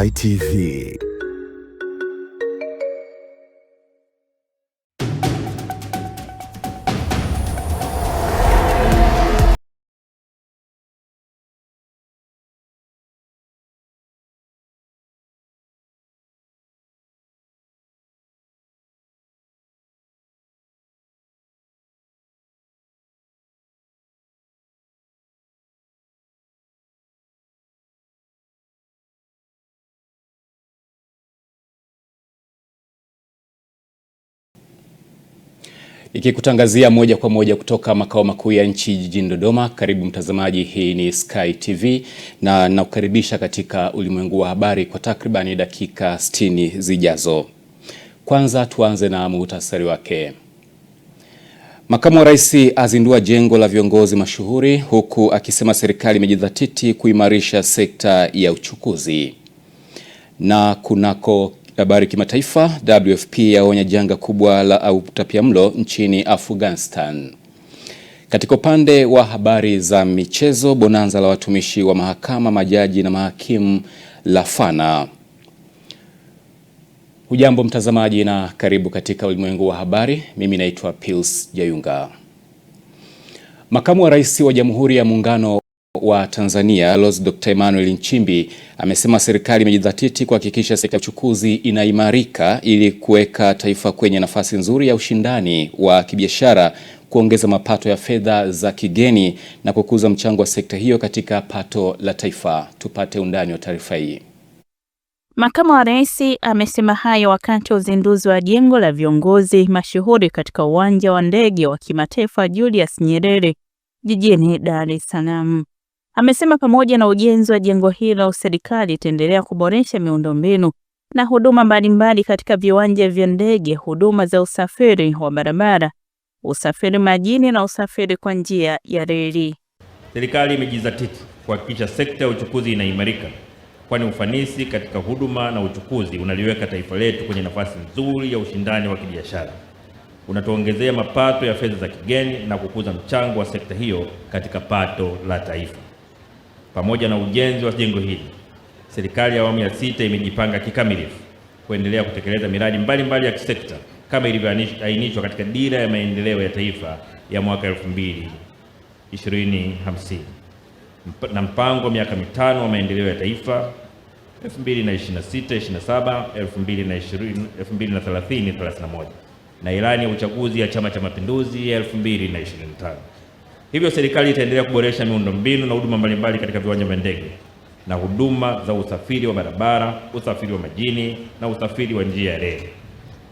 Sky TV. Ikikutangazia moja kwa moja kutoka makao makuu ya nchi jijini Dodoma. Karibu mtazamaji, hii ni Sky TV na nakukaribisha katika ulimwengu wa habari kwa takribani dakika 60 zijazo. Kwanza tuanze na muhtasari wake. Makamu wa Rais azindua jengo la viongozi mashuhuri huku akisema serikali imejidhatiti kuimarisha sekta ya uchukuzi. Na kunako habari kimataifa, WFP yaonya janga kubwa la utapiamlo nchini Afghanistan. Katika upande wa habari za michezo, bonanza la watumishi wa mahakama, majaji na mahakimu lafana. Hujambo mtazamaji na karibu katika ulimwengu wa habari. Mimi naitwa Pius Jayunga. Makamu wa Rais wa Jamhuri ya Muungano wa Tanzania Dr. Emmanuel Nchimbi amesema serikali imejidhatiti kuhakikisha sekta ya uchukuzi inaimarika ili kuweka taifa kwenye nafasi nzuri ya ushindani wa kibiashara, kuongeza mapato ya fedha za kigeni na kukuza mchango wa sekta hiyo katika pato la taifa. Tupate undani wa taarifa hii. Makamu wa Rais amesema hayo wakati wa uzinduzi wa jengo la viongozi mashuhuri katika uwanja wa ndege wa kimataifa Julius Nyerere jijini Dar es Salaam. Amesema pamoja na ujenzi wa jengo hilo, serikali itaendelea kuboresha miundombinu na huduma mbalimbali katika viwanja vya ndege, huduma za usafiri wa barabara, usafiri majini na usafiri kwa njia ya reli. Serikali imejizatiti kuhakikisha sekta ya uchukuzi inaimarika, kwani ufanisi katika huduma na uchukuzi unaliweka taifa letu kwenye nafasi nzuri ya ushindani wa kibiashara. Unatuongezea mapato ya fedha za kigeni na kukuza mchango wa sekta hiyo katika pato la taifa. Pamoja na ujenzi wa jengo hili, serikali ya awamu ya 6 imejipanga kikamilifu kuendelea kutekeleza miradi mbalimbali ya kisekta kama ilivyoainishwa katika Dira ya Maendeleo ya Taifa ya mwaka 2050 na mpango wa miaka 5 wa maendeleo ya taifa 2026-27, 2030-31 na ilani ya uchaguzi ya Chama cha Mapinduzi ya 2025. Hivyo serikali itaendelea kuboresha miundombinu na huduma mbalimbali katika viwanja vya ndege na huduma za usafiri wa barabara, usafiri wa majini na usafiri wa njia ya reli.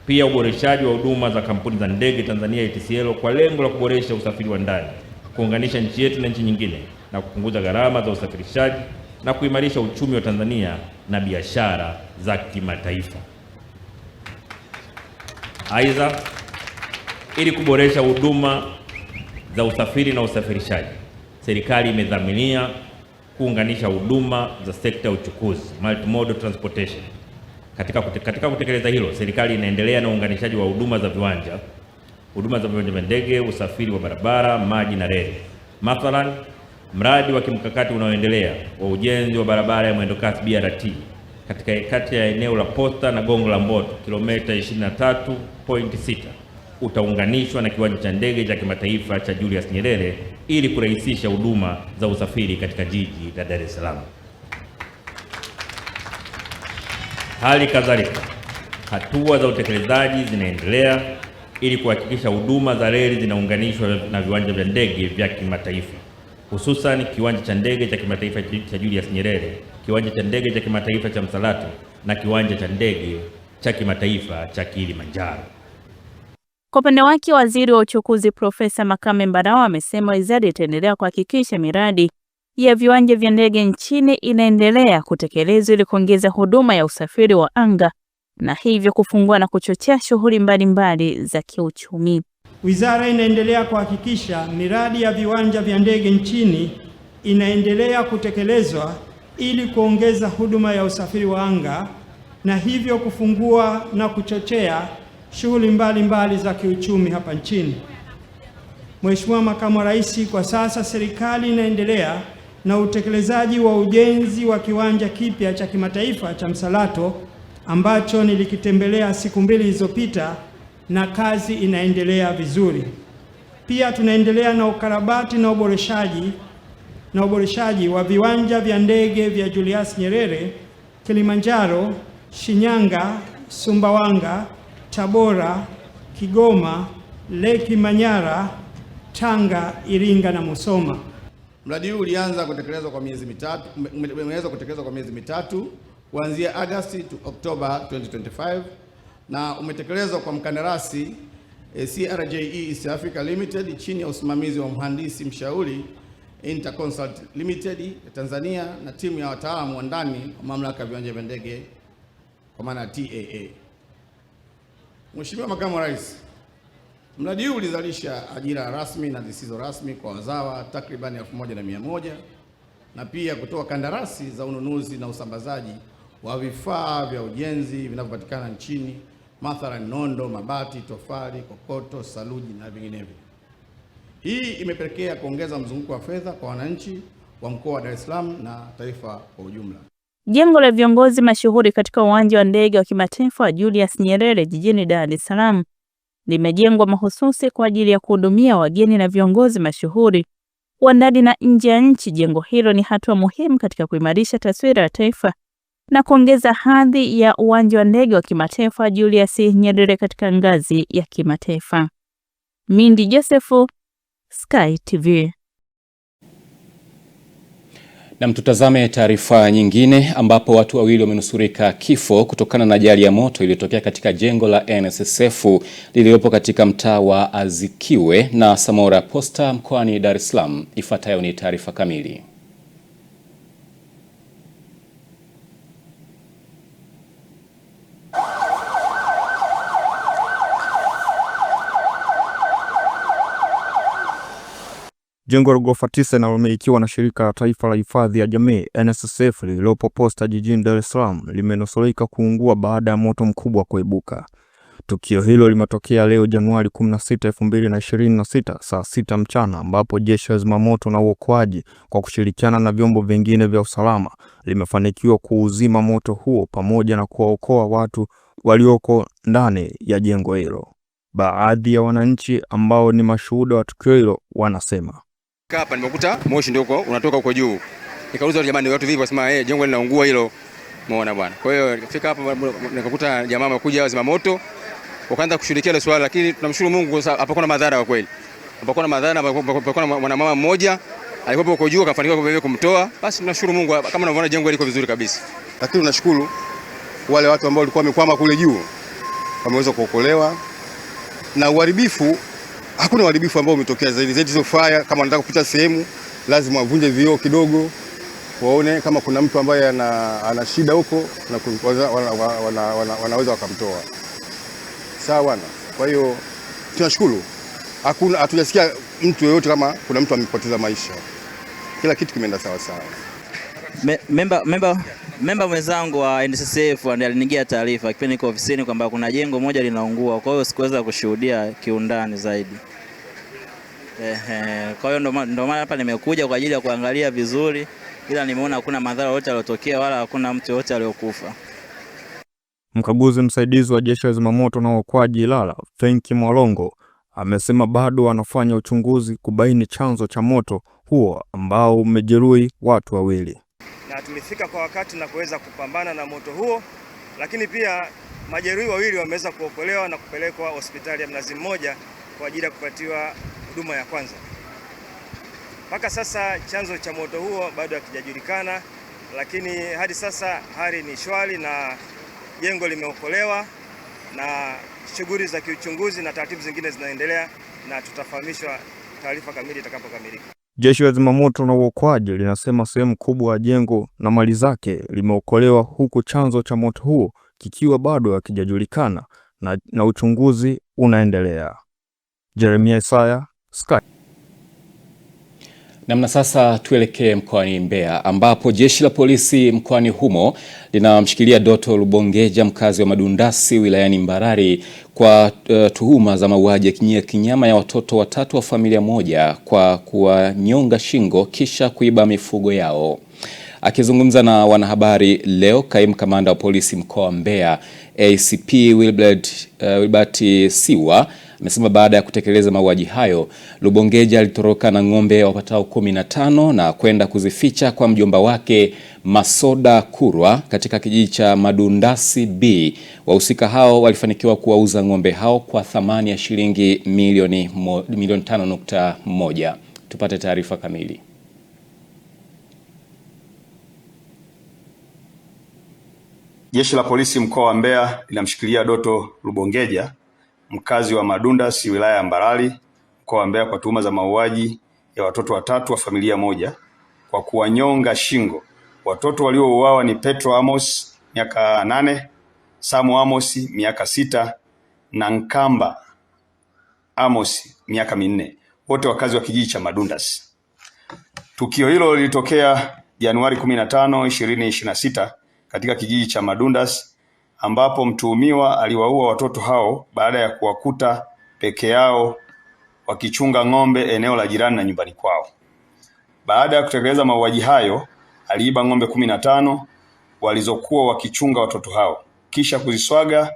Pia uboreshaji wa huduma za kampuni za ndege Tanzania ATCL kwa lengo la kuboresha usafiri wa ndani, kuunganisha nchi yetu na nchi nyingine na kupunguza gharama za usafirishaji na kuimarisha uchumi wa Tanzania na biashara za kimataifa. Aidha, ili kuboresha huduma za usafiri na usafirishaji, serikali imedhamiria kuunganisha huduma za sekta ya uchukuzi, multimodal transportation. Katika kutekeleza hilo, serikali inaendelea na uunganishaji wa huduma za viwanja vya ndege, usafiri wa barabara, maji na reli. Mathalan, mradi wa kimkakati unaoendelea wa ujenzi wa barabara ya mwendokasi BRT kati ya eneo la Posta na Gongo la Mboto kilomita 23.6 utaunganishwa na kiwanja cha ndege cha kimataifa cha Julius Nyerere ili kurahisisha huduma za usafiri katika jiji la Dar es Salaam. Hali kadhalika, hatua za utekelezaji zinaendelea ili kuhakikisha huduma za reli zinaunganishwa na viwanja vya ndege vya kimataifa, hususan kiwanja cha ndege cha kimataifa cha Julius Nyerere, kiwanja cha ndege cha kimataifa cha Msalato na kiwanja cha ndege cha kimataifa cha Kilimanjaro. Kwa upande wake, Waziri wa Uchukuzi Profesa Makame Mbarawa amesema wizara itaendelea kuhakikisha miradi ya viwanja vya ndege nchini inaendelea kutekelezwa ili kuongeza huduma ya usafiri wa anga na hivyo kufungua na kuchochea shughuli mbalimbali za kiuchumi. Wizara inaendelea kuhakikisha miradi ya viwanja vya ndege nchini inaendelea kutekelezwa ili kuongeza huduma ya usafiri wa anga na hivyo kufungua na kuchochea shughuli mbalimbali za kiuchumi hapa nchini. Mheshimiwa Makamu wa Rais, kwa sasa serikali inaendelea na utekelezaji wa ujenzi wa kiwanja kipya cha kimataifa cha Msalato ambacho nilikitembelea siku 2 zilizopita na kazi inaendelea vizuri. Pia tunaendelea na ukarabati na uboreshaji wa viwanja vya ndege vya Julius Nyerere, Kilimanjaro, Shinyanga, Sumbawanga, Tabora, Kigoma, Leki Manyara, Tanga, Iringa na Musoma. Mradi huu ulianza kutekelezwa kwa miezi mitatu kuanzia Agosti to Oktoba 2025 na umetekelezwa kwa mkandarasi CRJE East Africa Limited chini ya usimamizi wa mhandisi mshauri Interconsult Limited ya Tanzania na timu ya wataalamu wa ndani wa mamlaka ya viwanja vya ndege kwa maana TAA. Mheshimiwa Makamu wa Rais, mradi huu ulizalisha ajira rasmi na zisizo rasmi kwa wazawa takriban 1100 na pia kutoa kandarasi za ununuzi na usambazaji wa vifaa vya ujenzi vinavyopatikana nchini, mathalan nondo, mabati, tofali, kokoto, saluji na vinginevyo. Hii imepelekea kuongeza mzunguko wa fedha kwa wananchi wa mkoa wa Dar es Salaam na taifa kwa ujumla. Jengo la viongozi mashuhuri katika uwanja wa ndege wa kimataifa wa Julius Nyerere jijini Dar es Salaam limejengwa mahususi kwa ajili ya kuhudumia wageni na viongozi mashuhuri wa ndani na nje ya nchi. Jengo hilo ni hatua muhimu katika kuimarisha taswira ya taifa na kuongeza hadhi ya uwanja wa ndege wa kimataifa Julius Nyerere katika ngazi ya kimataifa. Mindi Josefu, Sky TV. Na mtutazame taarifa nyingine ambapo watu wawili wamenusurika kifo kutokana na ajali ya moto iliyotokea katika jengo la NSSF lililopo katika mtaa wa Azikiwe na Samora Posta mkoani Dar es Salaam. Ifuatayo ni taarifa kamili. Jengo la ghorofa 9 linalomilikiwa na shirika la taifa la hifadhi ya jamii NSSF lililopo Posta jijini Dar es Salaam limenusurika kuungua baada ya moto mkubwa kuibuka. Tukio hilo limetokea leo Januari 16, 2026 saa 6 mchana ambapo jeshi la zimamoto na uokoaji kwa kushirikiana na vyombo vingine vya usalama limefanikiwa kuuzima moto huo pamoja na kuwaokoa watu walioko ndani ya jengo hilo. Baadhi ya wananchi ambao ni mashuhuda wa tukio hilo wanasema, hapa nimekuta moshi ndio unatoka huko juu. Nikauliza jamani watu vipi, wasema jengo linaungua hilo. Umeona bwana. Kwa hiyo nikafika hapa nikakuta jamaa wamekuja wazima moto wakaanza kushirikia ile swala, lakini tunamshukuru Mungu hapakuwa na madhara kwa kweli. Hapakuwa na madhara, hapakuwa na mwanamama mmoja alikuwa huko juu akafanikiwa kumtoa. Basi tunashukuru Mungu kama unavyoona jengo liko vizuri kabisa. Lakini tunashukuru wale watu ambao walikuwa wamekwama kule juu wameweza kuokolewa. Na uharibifu, hakuna uharibifu ambao umetokea zaidi hizo fire. Kama wanataka kupita sehemu lazima wavunje vioo kidogo waone kama kuna mtu ambaye ana shida huko na wanaweza wakamtoa. Sawa bwana. Kwa hiyo tunashukuru. Hakuna, hatujasikia mtu yeyote kama kuna mtu amepoteza maisha. Kila kitu kimeenda sawa sawa. Memba mwenzangu wa NSSF alinigia taarifa kipindi niko ofisini kwamba kuna jengo moja linaungua. Kwa hiyo sikuweza kushuhudia kiundani zaidi. Kwa hiyo ndo maana hapa nimekuja kwa ajili ya kuangalia vizuri, ila nimeona hakuna madhara yote yaliyotokea wala hakuna mtu yote aliyokufa. Mkaguzi msaidizi wa jeshi la zimamoto na uokoaji Ilala, Fenki Mwalongo, amesema bado wanafanya uchunguzi kubaini chanzo cha moto huo ambao umejeruhi watu wawili. Na tumefika kwa wakati na kuweza kupambana na moto huo, lakini pia majeruhi wawili wameweza kuokolewa na kupelekwa hospitali ya Mnazi Mmoja kwa ajili ya kupatiwa huduma ya kwanza. Mpaka sasa chanzo cha moto huo bado hakijajulikana, lakini hadi sasa hali ni shwari na jengo limeokolewa na shughuli za kiuchunguzi na taratibu zingine zinaendelea na tutafahamishwa taarifa kamili itakapokamilika. Jeshi la zimamoto na uokoaji linasema sehemu kubwa ya jengo na mali zake limeokolewa huku chanzo cha moto huo kikiwa bado hakijajulikana na uchunguzi unaendelea. Jeremia Isaya, Sky. Namna sasa tuelekee mkoani Mbeya ambapo jeshi la polisi mkoani humo linamshikilia Doto Lubongeja, mkazi wa Madundasi wilayani Mbarali kwa tuhuma za mauaji ya kinyama ya watoto watatu wa familia moja kwa kuwanyonga shingo kisha kuiba mifugo yao. Akizungumza na wanahabari leo, kaimu kamanda wa polisi mkoa wa Mbeya ACP Wilbert Siwa amesema baada ya kutekeleza mauaji hayo, Lubongeja alitoroka na ng'ombe wapatao 15 na kwenda kuzificha kwa mjomba wake Masoda Kurwa katika kijiji cha Madundasi B. Wahusika hao walifanikiwa kuwauza ng'ombe hao kwa thamani ya shilingi milioni 5.1. Tupate taarifa kamili. Jeshi la polisi mkoa wa Mbeya linamshikilia Doto Lubongeja, mkazi wa Madundasi wilaya ya Mbarali mkoa wa Mbeya kwa tuhuma za mauaji ya watoto watatu wa familia moja kwa kuwanyonga shingo. Watoto waliouawa ni Petro Amos miaka 8, Samu Amos miaka 6 na Nkamba Amos miaka 4, wote wakazi wa kijiji cha Madundasi. Tukio hilo lilitokea Januari 15, 2026 katika kijiji cha Madundasi ambapo mtuhumiwa aliwaua watoto hao baada ya kuwakuta peke yao wakichunga ng'ombe eneo la jirani na nyumbani kwao. Baada ya kutekeleza mauaji hayo, aliiba ng'ombe 15 walizokuwa wakichunga watoto hao, kisha kuziswaga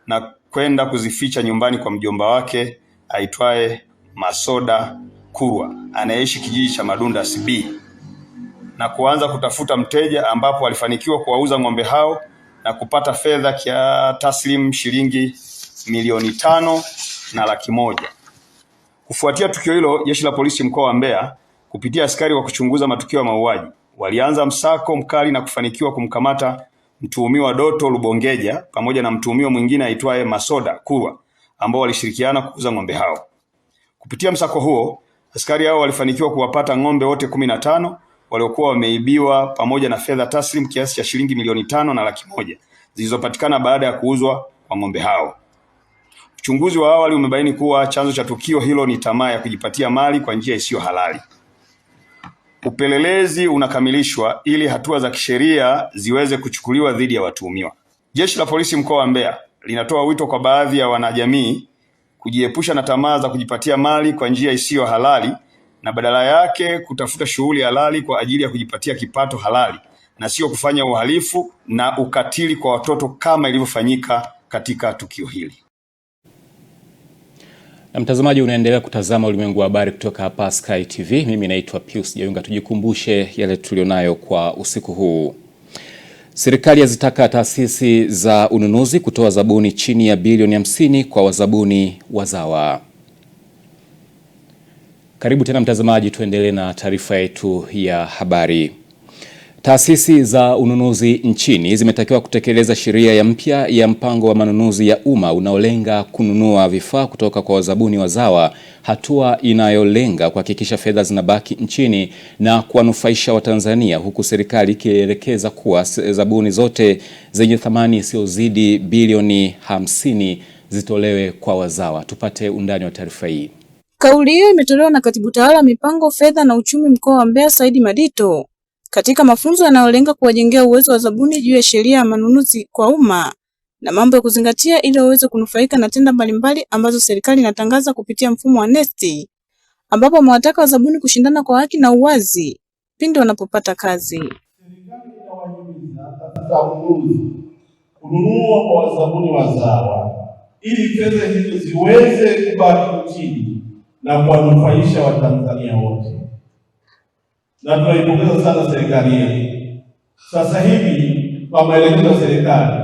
na kwenda kuzificha nyumbani kwa mjomba wake aitwaye Masoda Kurwa anayeishi kijiji cha Madundasi B, na kuanza kutafuta mteja ambapo alifanikiwa kuwauza ng'ombe hao na kupata fedha kia taslim shilingi milioni 5.1 laki. Kufuatia tukio hilo, jeshi la polisi mkoa wa Mbeya kupitia askari wa kuchunguza matukio ya mauaji walianza msako mkali na kufanikiwa kumkamata mtuhumiwa Doto Lubongeja pamoja na mtuhumiwa mwingine aitwaye Masoda Kurwa ambao walishirikiana kuuza ng'ombe hao. Kupitia msako huo, askari hao walifanikiwa kuwapata ng'ombe wote 15 waliokuwa wameibiwa pamoja na fedha taslim kiasi cha shilingi milioni 5.1 laki zilizopatikana baada ya kuuzwa kwa ng'ombe hao. Uchunguzi wa awali umebaini kuwa chanzo cha tukio hilo ni tamaa ya kujipatia mali kwa njia isiyo halali. Upelelezi unakamilishwa ili hatua za kisheria ziweze kuchukuliwa dhidi ya watuhumiwa. Jeshi la polisi mkoa wa Mbeya linatoa wito kwa baadhi ya wanajamii kujiepusha na tamaa za kujipatia mali kwa njia isiyo halali na badala yake kutafuta shughuli halali kwa ajili ya kujipatia kipato halali na sio kufanya uhalifu na ukatili kwa watoto kama ilivyofanyika katika tukio hili. Na mtazamaji, unaendelea kutazama Ulimwengu wa Habari kutoka hapa Sky TV. Mimi naitwa Pius Jayunga. Tujikumbushe yale tulionayo kwa usiku huu. Serikali yazitaka taasisi za ununuzi kutoa zabuni chini ya bilioni 50 kwa wazabuni wazawa. Karibu tena mtazamaji, tuendelee na taarifa yetu ya habari. Taasisi za ununuzi nchini zimetakiwa kutekeleza sheria ya mpya ya mpango wa manunuzi ya umma unaolenga kununua vifaa kutoka kwa wazabuni wazawa, hatua inayolenga kuhakikisha fedha zinabaki nchini na kuwanufaisha Watanzania, huku serikali ikielekeza kuwa zabuni zote zenye thamani isiyozidi bilioni 50 zitolewe kwa wazawa. Tupate undani wa taarifa hii. Kauli hiyo imetolewa na Katibu Tawala Mipango, Fedha na Uchumi mkoa wa Mbeya Saidi Madito katika mafunzo yanayolenga kuwajengea uwezo wa zabuni juu ya sheria ya manunuzi kwa umma na mambo ya kuzingatia ili waweze kunufaika na tenda mbalimbali ambazo serikali inatangaza kupitia mfumo wa NeST, ambapo wamewataka wazabuni kushindana kwa haki na uwazi pindi wanapopata kazi. Serikali inawahimiza taasisi ununuzi kununua kwa wazabuni wazawa ili fedha hizo ziweze kubaki nchini na kuwanufaisha Watanzania wote. Na tunaipongeza sana serikali hii. Sasa hivi kwa maelekezo ya serikali,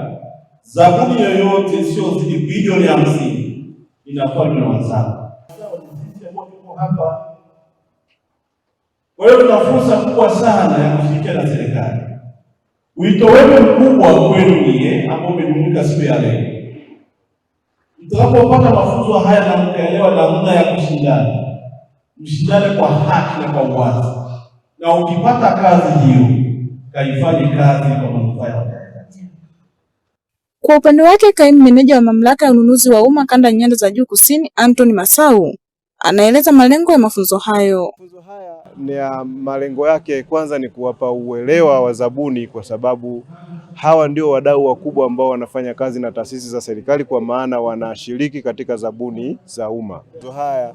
zabuni yoyote isiyozidi bilioni 50 inafanywa na wazawa. Sisi ambao tuko hapa, kwa hiyo tuna fursa kubwa sana ya kushirikiana na serikali. Wito wetu mkubwa kwenu nyie ambao mmejumuika siku ya leo, mtakapopata mafunzo haya na mkaelewa namna ya kushindana, mshindane kwa haki na kwa uwazi. Na ukipata kazi hiyo, kaifanye kazi kwa manufaa ya Watanzania. Kwa upande wake, kaimu meneja wa mamlaka ya ununuzi wa umma kanda nyanda za juu kusini, Anthony Masau, anaeleza malengo ya mafunzo hayo. Mafunzo haya ni malengo yake kwanza ni kuwapa uelewa wa zabuni, kwa sababu hawa ndio wadau wakubwa ambao wanafanya kazi na taasisi za serikali, kwa maana wanashiriki katika zabuni za umma. Mafunzo haya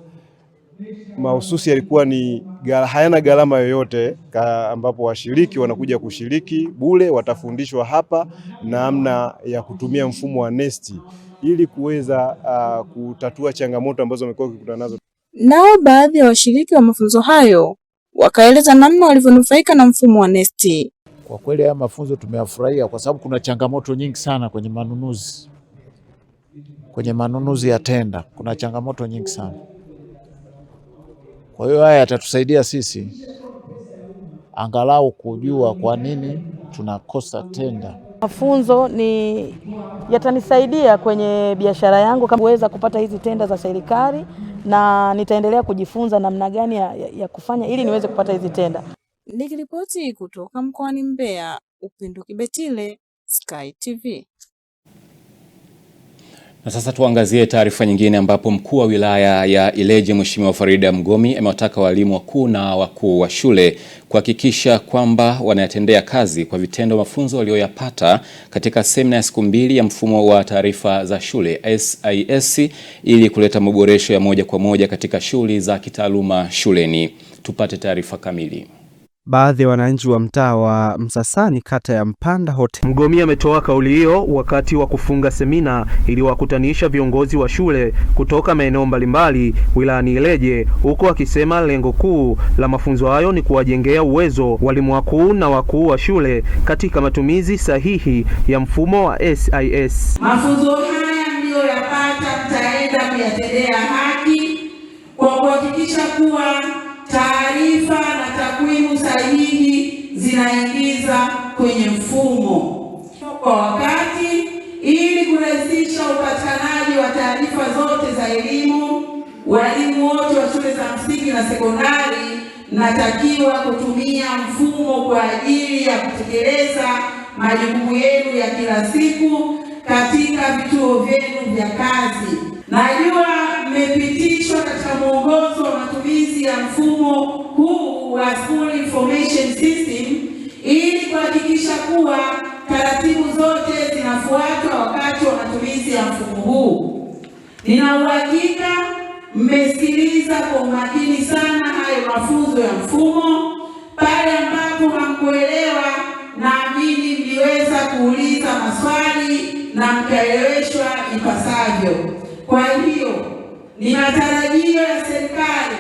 mahususi yalikuwa ni hayana gharama yoyote, ambapo washiriki wanakuja kushiriki bure. Watafundishwa hapa namna ya kutumia mfumo wa NeST ili kuweza kutatua changamoto ambazo wamekuwa wakikutana nazo. Nao baadhi ya washiriki wa mafunzo hayo wakaeleza namna walivyonufaika na mfumo wa NeST. Kwa kweli haya mafunzo tumeyafurahia kwa sababu kuna changamoto nyingi sana kwenye manunuzi. Kwenye manunuzi ya tenda kuna changamoto nyingi sana. Kwa hiyo haya yatatusaidia sisi angalau kujua kwa nini tunakosa tenda. Mafunzo yatanisaidia kwenye biashara yangu kama kuweza kupata hizi tenda za serikali, na nitaendelea kujifunza namna gani ya kufanya ili niweze kupata hizi tenda. Nikiripoti kutoka mkoani Mbeya, Upendo Kibetile, Sky TV. Na sasa tuangazie taarifa nyingine ambapo mkuu wa wilaya ya Ileje Mheshimiwa Farida Mgomi amewataka walimu wakuu na wakuu wa shule kuhakikisha kwamba wanayatendea kazi kwa vitendo mafunzo walioyapata katika semina ya siku 2 ya mfumo wa taarifa za shule SIS ili kuleta maboresho ya moja kwa moja katika shughuli za kitaaluma shuleni. Tupate taarifa kamili. Baadhi ya wananchi wa mtaa wa Msasani kata ya Mpanda Hotel. Mgomi ametoa kauli hiyo wakati wa kufunga semina iliwakutanisha viongozi wa shule kutoka maeneo mbalimbali wilayani Ileje, huko akisema lengo kuu la mafunzo hayo ni kuwajengea uwezo walimu wakuu na wakuu wa shule katika matumizi sahihi ya mfumo wa SIS. Mafunzo haya mlioyapata mtaenda kuyatendea haki kwa kuhakikisha kuwa taarifa na takwimu sahihi zinaingiza kwenye mfumo kwa wakati ili kurahisisha upatikanaji wa taarifa zote za elimu. Walimu wote wa shule za msingi na sekondari natakiwa kutumia mfumo kwa ajili ya kutekeleza majukumu yenu ya kila siku katika vituo vyenu vya kazi. Najua mmepitishwa katika mwongozo wa matumizi ya mfumo huu wa School Information System ili kuhakikisha kuwa taratibu zote zinafuatwa wakati wa matumizi ya mfumo huu. Nina uhakika mmesikiliza kwa umakini sana hayo mafunzo ya mfumo. Pale ambapo hamkuelewa, naamini mliweza kuuliza maswali na mkaeleweshwa ipasavyo. Kwa hiyo ni matarajio ya serikali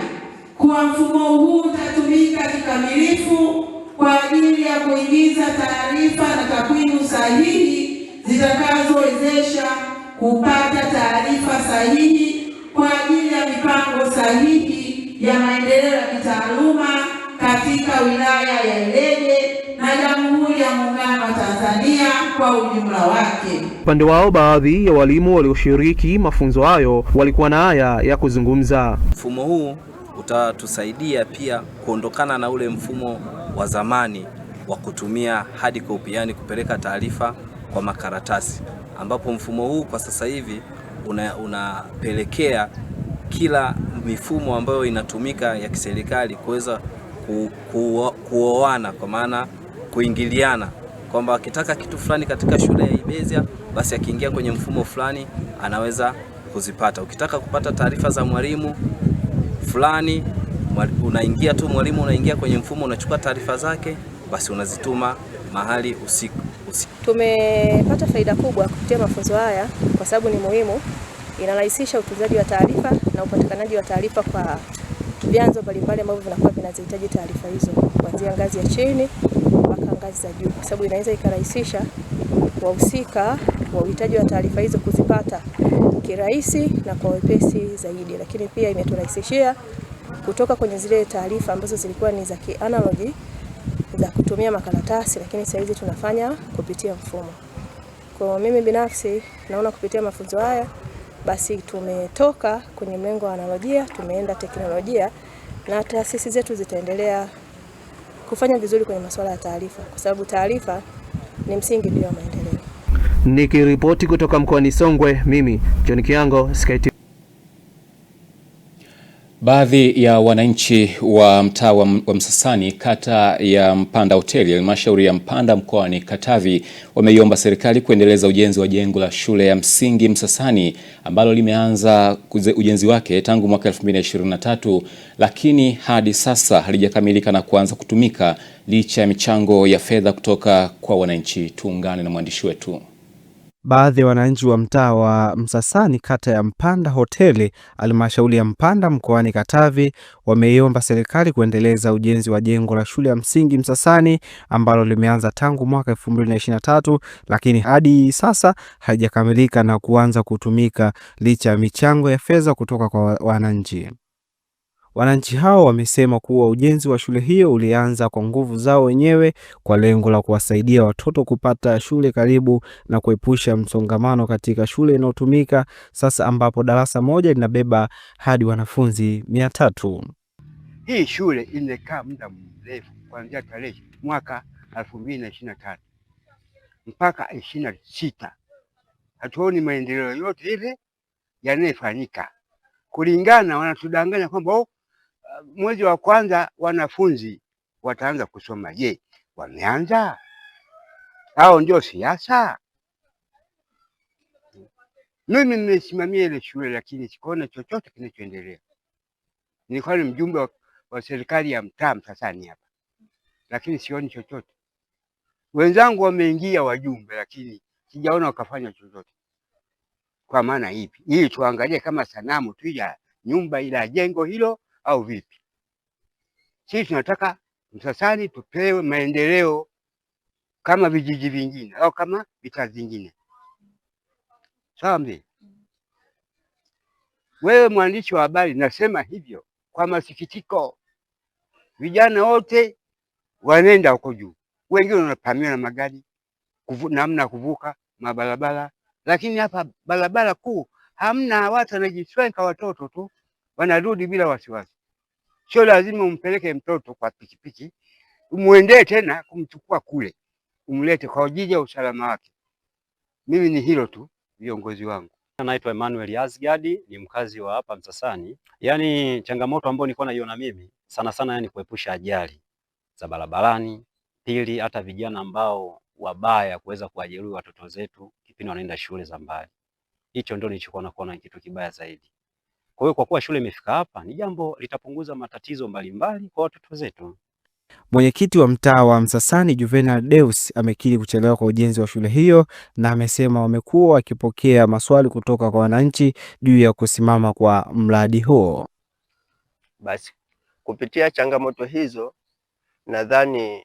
kuwa mfumo huu utatumika kikamilifu kwa ajili ya kuingiza taarifa na takwimu sahihi zitakazowezesha kupata taarifa sahihi kwa ajili ya mipango sahihi ya maendeleo ya kitaaluma katika wilaya ya Ileje na Jamhuri ya Muungano wa Tanzania kwa ujumla wake. Upande wao, baadhi ya walimu walioshiriki mafunzo hayo walikuwa na haya ya kuzungumza. Mfumo huu utatusaidia pia kuondokana na ule mfumo wa zamani wa kutumia hard copy, yani kupeleka taarifa kwa makaratasi, ambapo mfumo huu kwa sasa hivi unapelekea kila mifumo ambayo inatumika ya kiserikali kuweza kuoana, kwa maana kuingiliana, kwamba akitaka kitu fulani katika shule ya Ibezia, basi akiingia kwenye mfumo fulani anaweza kuzipata. Ukitaka kupata taarifa za mwalimu fulani, unaingia tu mwalimu, unaingia kwenye mfumo, unachukua taarifa zake, basi unazituma mahali usiku. Tumepata faida kubwa kupitia mafunzo haya kwa sababu ni muhimu. Inarahisisha utunzaji wa taarifa na upatikanaji wa taarifa kwa vyanzo mbalimbali ambavyo vinakuwa vinazihitaji taarifa hizo, kuanzia ngazi ya chini mpaka ngazi za juu, kwa sababu inaweza ikarahisisha wahusika wa uhitaji wa taarifa hizo kuzipata kirahisi na kwa wepesi zaidi. Lakini pia imeturahisishia kutoka kwenye zile taarifa ambazo zilikuwa ni za kianalogi za kutumia makaratasi, lakini sasa hizi tunafanya kupitia mfumo. Kwa mimi binafsi naona kupitia mafunzo haya basi tumetoka kwenye mlengo wa analojia, tumeenda teknolojia, na taasisi zetu zitaendelea kufanya vizuri kwenye masuala ya taarifa, kwa sababu taarifa ni msingi wa maendeleo. Nikiripoti kutoka mkoani Songwe, mimi John Kiango, Sky TV. Baadhi ya wananchi wa mtaa wa Msasani kata ya Mpanda Hoteli halmashauri ya Mpanda mkoani Katavi wameiomba serikali kuendeleza ujenzi wa jengo la shule ya msingi Msasani ambalo limeanza ujenzi wake tangu mwaka 2023 lakini hadi sasa halijakamilika na kuanza kutumika licha ya michango ya fedha kutoka kwa wananchi. Tuungane na mwandishi wetu. Baadhi ya wananchi wa mtaa wa Msasani kata ya Mpanda Hoteli halmashauri ya Mpanda mkoani Katavi wameiomba serikali kuendeleza ujenzi wa jengo la shule ya msingi Msasani ambalo limeanza tangu mwaka 2023 lakini hadi sasa haijakamilika na kuanza kutumika licha ya michango ya fedha kutoka kwa wananchi. Wananchi hao wamesema kuwa ujenzi wa shule hiyo ulianza kwa nguvu zao wenyewe kwa lengo la kuwasaidia watoto kupata shule karibu na kuepusha msongamano katika shule inayotumika sasa ambapo darasa moja linabeba hadi wanafunzi 300. Hii shule imekaa muda mrefu kuanzia tarehe mwaka 2023 mpaka 26. Hatuoni maendeleo yote ile yanayofanyika. Kulingana wanatudanganya kwamba mwezi wa kwanza wanafunzi wataanza kusoma. Je, wameanza? Hao ndio siasa? Mimi nimesimamia ile shule lakini sikuona chochote kinachoendelea. Nilikuwa ni mjumbe wa serikali ya mtaa Msasani hapa, lakini sioni chochote. Wenzangu wameingia wajumbe lakini sijaona wakafanya chochote. Kwa maana hivi, ili tuangalie kama sanamu tu ya nyumba ila jengo hilo au vipi? Sisi tunataka Msasani tupewe maendeleo kama vijiji vingine au kama mitaa zingine. Sawa mzee? Wewe mwandishi wa habari, nasema hivyo kwa masikitiko. Vijana wote wanaenda huko juu. Wengine wanapamiwa na magari, namna kuvuka mabarabara, lakini hapa barabara kuu hamna, watu wanajiswenka watoto tu wanarudi bila wasiwasi. Sio lazima umpeleke mtoto kwa pikipiki, umuendee tena kumchukua kule, umlete kwa ajili ya usalama wake. Mimi ni hilo tu viongozi wangu. Naitwa Emmanuel Yazgadi, ni mkazi wa hapa Msasani. Yaani changamoto ambayo nilikuwa naiona mimi sana sana yani kuepusha ajali za barabarani, pili hata vijana ambao wabaya kuweza kuwajeruhi watoto zetu kipindi wanaenda shule za mbali. Hicho ndio nilichokuwa naona kitu kibaya zaidi. Kwa hiyo kwa kuwa shule imefika hapa, ni jambo litapunguza matatizo mbalimbali kwa watoto zetu. Mwenyekiti wa mtaa wa Msasani Juvenal Deus amekiri kuchelewa kwa ujenzi wa shule hiyo na amesema wamekuwa wakipokea maswali kutoka kwa wananchi juu ya kusimama kwa mradi huo. Basi kupitia changamoto hizo nadhani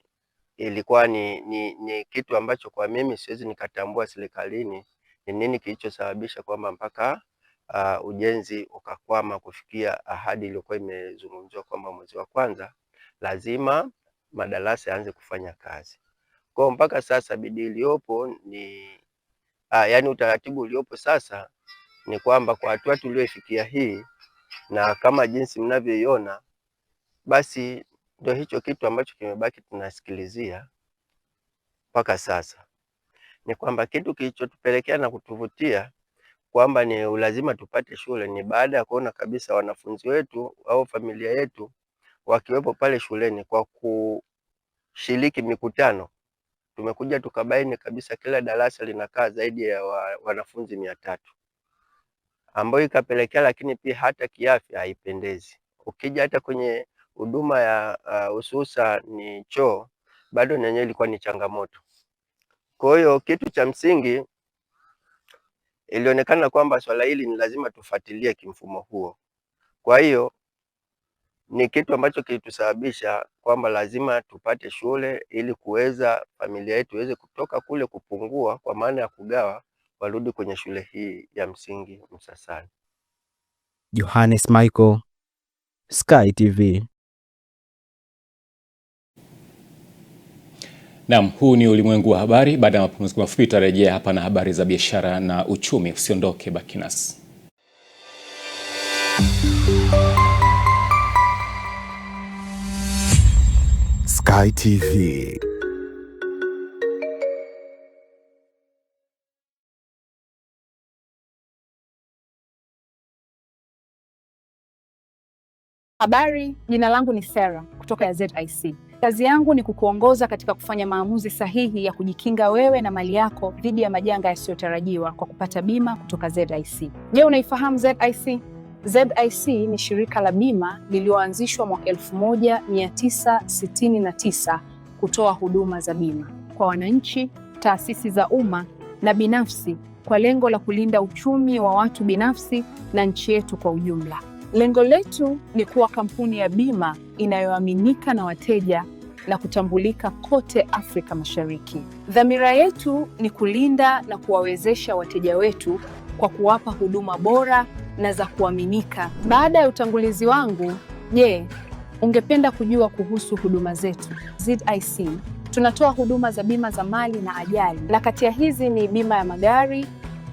ilikuwa ni kitu ambacho kwa mimi siwezi nikatambua serikalini ni nini kilichosababisha kwamba mpaka ujenzi ukakwama kufikia ahadi iliyokuwa imezungumziwa kwamba mwezi wa kwanza lazima madarasa yaanze kufanya kazi. Kwa mpaka sasa bidii iliyopo ni yani utaratibu uliopo sasa ni kwamba kwa hatua tuliyofikia hii na kama jinsi mnavyoiona, basi ndio hicho kitu ambacho kimebaki tunasikilizia mpaka sasa. Ni kwamba kitu kilichotupelekea na kutuvutia kwamba ni lazima tupate shule ni baada ya kuona kabisa wanafunzi wetu au familia yetu wakiwepo pale shuleni kwa kushiriki mikutano. Tumekuja tukabaini kabisa kila darasa linakaa zaidi ya wanafunzi 300, ambayo ikapelekea lakini pia hata kiafya haipendezi. Ukija hata kwenye huduma ya hususa ni choo, bado na yenyewe ilikuwa ni changamoto. Kwa hiyo kitu cha msingi ilionekana kwamba swala hili ni lazima tufuatilie kimfumo huo. Kwa hiyo ni kitu ambacho kilitusababisha kwamba lazima tupate shule ili kuweza familia yetu iweze kutoka kule kupungua kwa maana ya kugawa, warudi kwenye shule hii ya msingi Msasani. Johannes Michael, Sky TV. Naam, huu ni ulimwengu wa habari. Baada ya mapumziko mafupi tutarejea hapa na habari za biashara na uchumi. Usiondoke, baki nasi. Sky TV. Habari, jina langu ni Sarah kutoka ZIC. Kazi yangu ni kukuongoza katika kufanya maamuzi sahihi ya kujikinga wewe na mali yako dhidi ya majanga yasiyotarajiwa kwa kupata bima kutoka ZIC. Je, unaifahamu ZIC? ZIC ni shirika la bima lililoanzishwa mwaka 1969 kutoa huduma za bima kwa wananchi, taasisi za umma na binafsi kwa lengo la kulinda uchumi wa watu binafsi na nchi yetu kwa ujumla. Lengo letu ni kuwa kampuni ya bima inayoaminika na wateja na kutambulika kote Afrika Mashariki. Dhamira yetu ni kulinda na kuwawezesha wateja wetu kwa kuwapa huduma bora na za kuaminika. Baada ya utangulizi wangu, je, ungependa kujua kuhusu huduma zetu? ZIC tunatoa huduma za bima za mali na ajali, na kati ya hizi ni bima ya magari,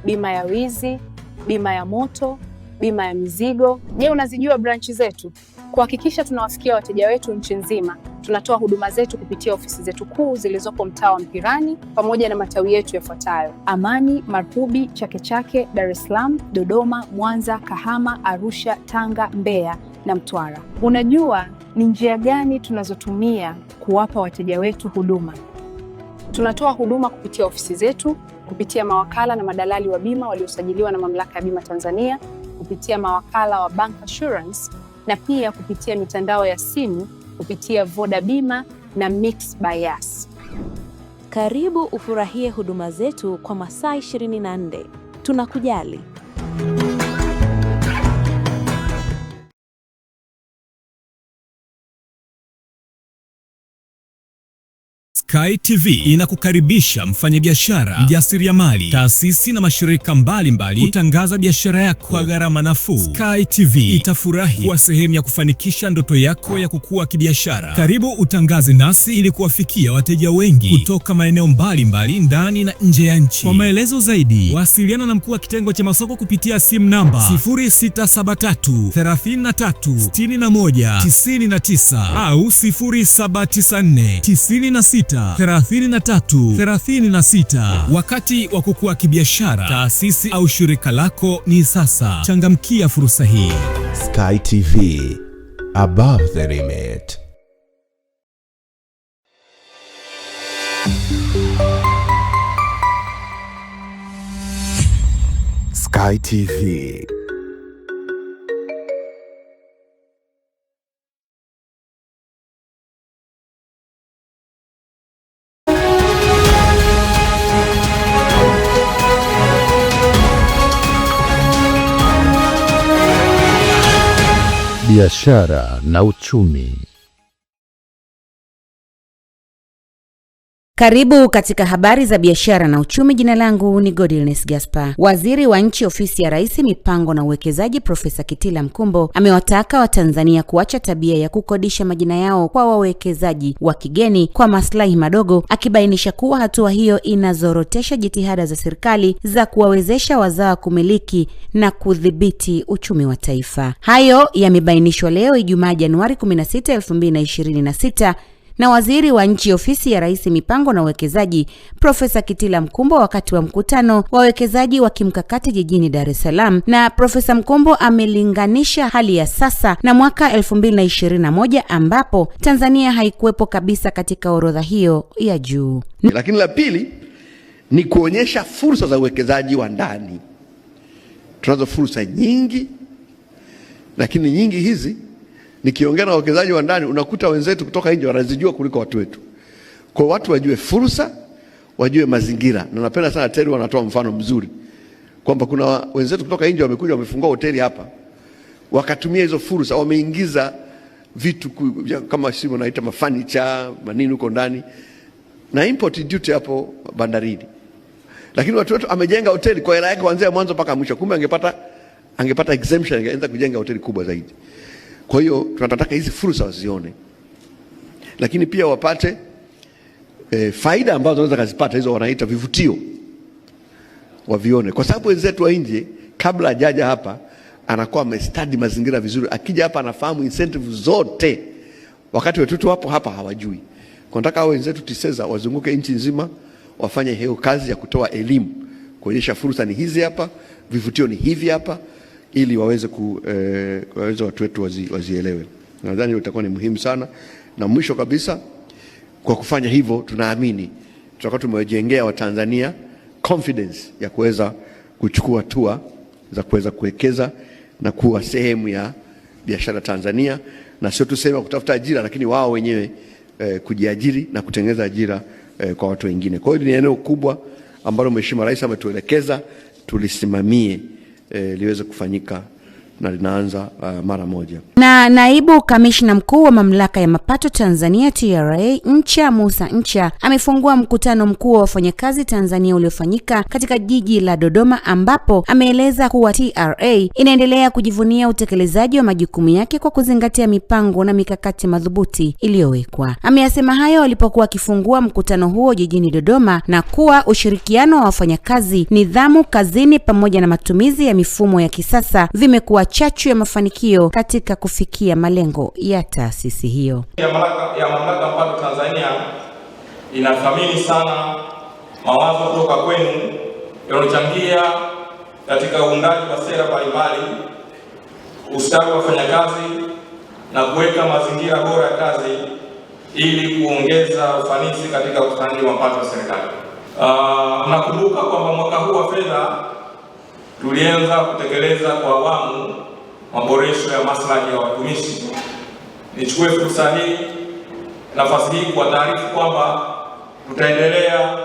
bima ya wizi, bima ya moto, bima ya mizigo. Je, unazijua branchi zetu? Kuhakikisha tunawafikia wateja wetu nchi nzima, tunatoa huduma zetu kupitia ofisi zetu kuu zilizopo mtaa wa Mpirani pamoja na matawi yetu yafuatayo: Amani, Makubi, Chake Chake, Dar es Salaam, Dodoma, Mwanza, Kahama, Arusha, Tanga, Mbeya na Mtwara. Unajua ni njia gani tunazotumia kuwapa wateja wetu huduma? Tunatoa huduma kupitia ofisi zetu, kupitia mawakala na madalali wa bima waliosajiliwa na Mamlaka ya Bima Tanzania, kupitia mawakala wa Bank Assurance na pia kupitia mitandao ya simu kupitia Voda Bima na Mix by Yas. Karibu ufurahie huduma zetu kwa masaa 24. Tunakujali. Sky TV inakukaribisha mfanyabiashara, mjasiriamali, taasisi na mashirika mbalimbali kutangaza biashara yako kwa gharama nafuu. Sky TV itafurahi kuwa sehemu ya kufanikisha ndoto yako ya kukua kibiashara. Karibu utangaze nasi ili kuwafikia wateja wengi kutoka maeneo mbalimbali ndani na nje ya nchi. Kwa maelezo zaidi, wasiliana na mkuu wa kitengo cha masoko kupitia simu namba 0673 33 61 99 au 0794 96 3336. Wakati wa kukua kibiashara, taasisi au shirika lako ni sasa. Changamkia fursa hii. Sky TV, above the limit. Sky TV. Biashara na uchumi. Karibu katika habari za biashara na uchumi. Jina langu ni Godilness Gaspar. Waziri wa Nchi Ofisi ya Rais Mipango na Uwekezaji Profesa Kitila Mkumbo amewataka Watanzania kuacha tabia ya kukodisha majina yao kwa wawekezaji wa kigeni kwa maslahi madogo, akibainisha kuwa hatua hiyo inazorotesha jitihada za serikali za kuwawezesha wazawa kumiliki na kudhibiti uchumi wa taifa. Hayo yamebainishwa leo Ijumaa Januari 16, 2026 na Waziri wa Nchi Ofisi ya Rais Mipango na Uwekezaji Profesa Kitila Mkumbo wakati wa mkutano wa wawekezaji wa kimkakati jijini Dar es Salaam. Na Profesa Mkumbo amelinganisha hali ya sasa na mwaka 2021 ambapo Tanzania haikuwepo kabisa katika orodha hiyo ya juu. Lakini la pili ni kuonyesha fursa za uwekezaji wa ndani. Tunazo fursa nyingi, lakini nyingi hizi nikiongea na wawekezaji wa ndani unakuta wenzetu kutoka nje wanazijua kuliko watu wetu. Kwa watu wajue fursa, wajue mazingira. Na napenda sana Terry wanatoa mfano mzuri kwamba kuna wenzetu kutoka nje wamekuja wamefungua hoteli hapa. Wakatumia hizo fursa, wameingiza vitu kama sisi wanaita mafurniture, manini huko ndani na import duty hapo bandarini. Lakini watu wetu amejenga hoteli kwa hela yake kuanzia mwanzo mpaka mwisho. Kumbe angepata exemption, angeanza kujenga hoteli kubwa zaidi. Kwa hiyo tunataka hizi fursa wasione, lakini pia wapate faida ambazo wanaweza kuzipata, hizo wanaita vivutio, wavione. Kwa sababu wenzetu wa nje kabla hajaja hapa anakuwa amestudy mazingira vizuri, akija hapa anafahamu incentive zote, wakati wetu wapo hapa hawajui. Tunataka hao wenzetu TISEZA wazunguke nchi nzima, wafanye hiyo kazi ya kutoa elimu, kuonyesha fursa ni hizi hapa, vivutio ni hivi hapa, ili waweze watu wetu wazielewe. Nadhani utakuwa ni muhimu sana, na mwisho kabisa, kwa kufanya hivyo tunaamini tutakuwa tumewajengea Watanzania confidence ya kuweza kuchukua hatua za kuweza kuwekeza na kuwa sehemu ya biashara Tanzania, na sio tuseme kutafuta ajira, lakini wao wenyewe kujiajiri na kutengeneza ajira kwa watu wengine. Kwa hiyo ni eneo kubwa ambalo Mheshimiwa Rais ametuelekeza tulisimamie liweze kufanyika na linaanza mara moja. Na naibu kamishna mkuu wa mamlaka ya mapato Tanzania TRA Ncha Musa Ncha amefungua mkutano mkuu wa wafanyakazi Tanzania uliofanyika katika jiji la Dodoma, ambapo ameeleza kuwa TRA inaendelea kujivunia utekelezaji wa majukumu yake kwa kuzingatia mipango na mikakati madhubuti iliyowekwa. Ameyasema hayo alipokuwa akifungua mkutano huo jijini Dodoma, na kuwa ushirikiano wa wafanyakazi, nidhamu kazini pamoja na matumizi ya mifumo ya kisasa vimekuwa chachu ya mafanikio katika kufikia malengo ya taasisi hiyo. Mamlaka ya mapato Tanzania inathamini sana mawazo kutoka kwenu yanayochangia katika uundaji wa sera mbalimbali, ustawi wa wafanyakazi na kuweka mazingira bora ya kazi ili kuongeza ufanisi katika ukusanyaji wa mapato ya serikali. Nakumbuka kwamba mwaka huu wa fedha tulianza kutekeleza kwa awamu maboresho ya maslahi ya watumishi. Nichukue fursa hii, nafasi hii kwa taarifa kwamba tutaendelea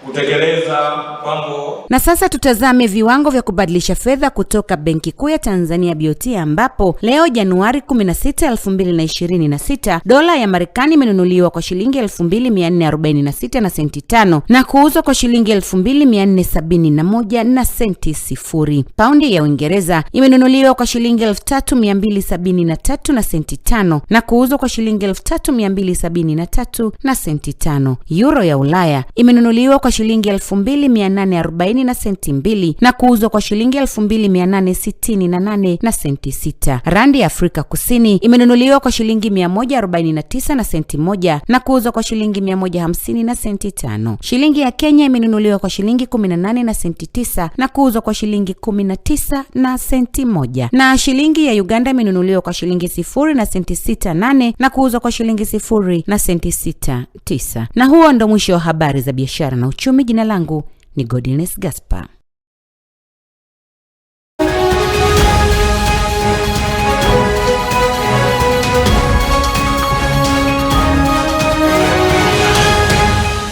kutekeleza mpango. Na sasa tutazame viwango vya kubadilisha fedha kutoka Benki Kuu ya Tanzania BOT, ambapo leo Januari 16, 2026 dola ya Marekani imenunuliwa kwa shilingi 2446 na senti 5 na kuuzwa kwa shilingi 2471 na senti 0. Paundi ya Uingereza imenunuliwa kwa shilingi 3273 na senti 5 na kuuzwa kwa shilingi 3273 na senti 5. Euro ya Ulaya imenunuliwa kwa shilingi 2840 na senti 2 na kuuzwa kwa shilingi 2868 na senti 6. Randi ya Afrika Kusini imenunuliwa kwa shilingi 149 na senti 1 na kuuzwa kwa shilingi 150 na senti 5. Shilingi ya Kenya imenunuliwa kwa shilingi 18 na senti 9 na kuuzwa kwa shilingi 19 na senti 1. Na shilingi ya Uganda imenunuliwa kwa shilingi 0 na senti 68 na kuuzwa kwa shilingi 0 na senti 69. Na huo ndo mwisho wa habari za biashara na uchumi. Jina langu ni Godilness Gaspar.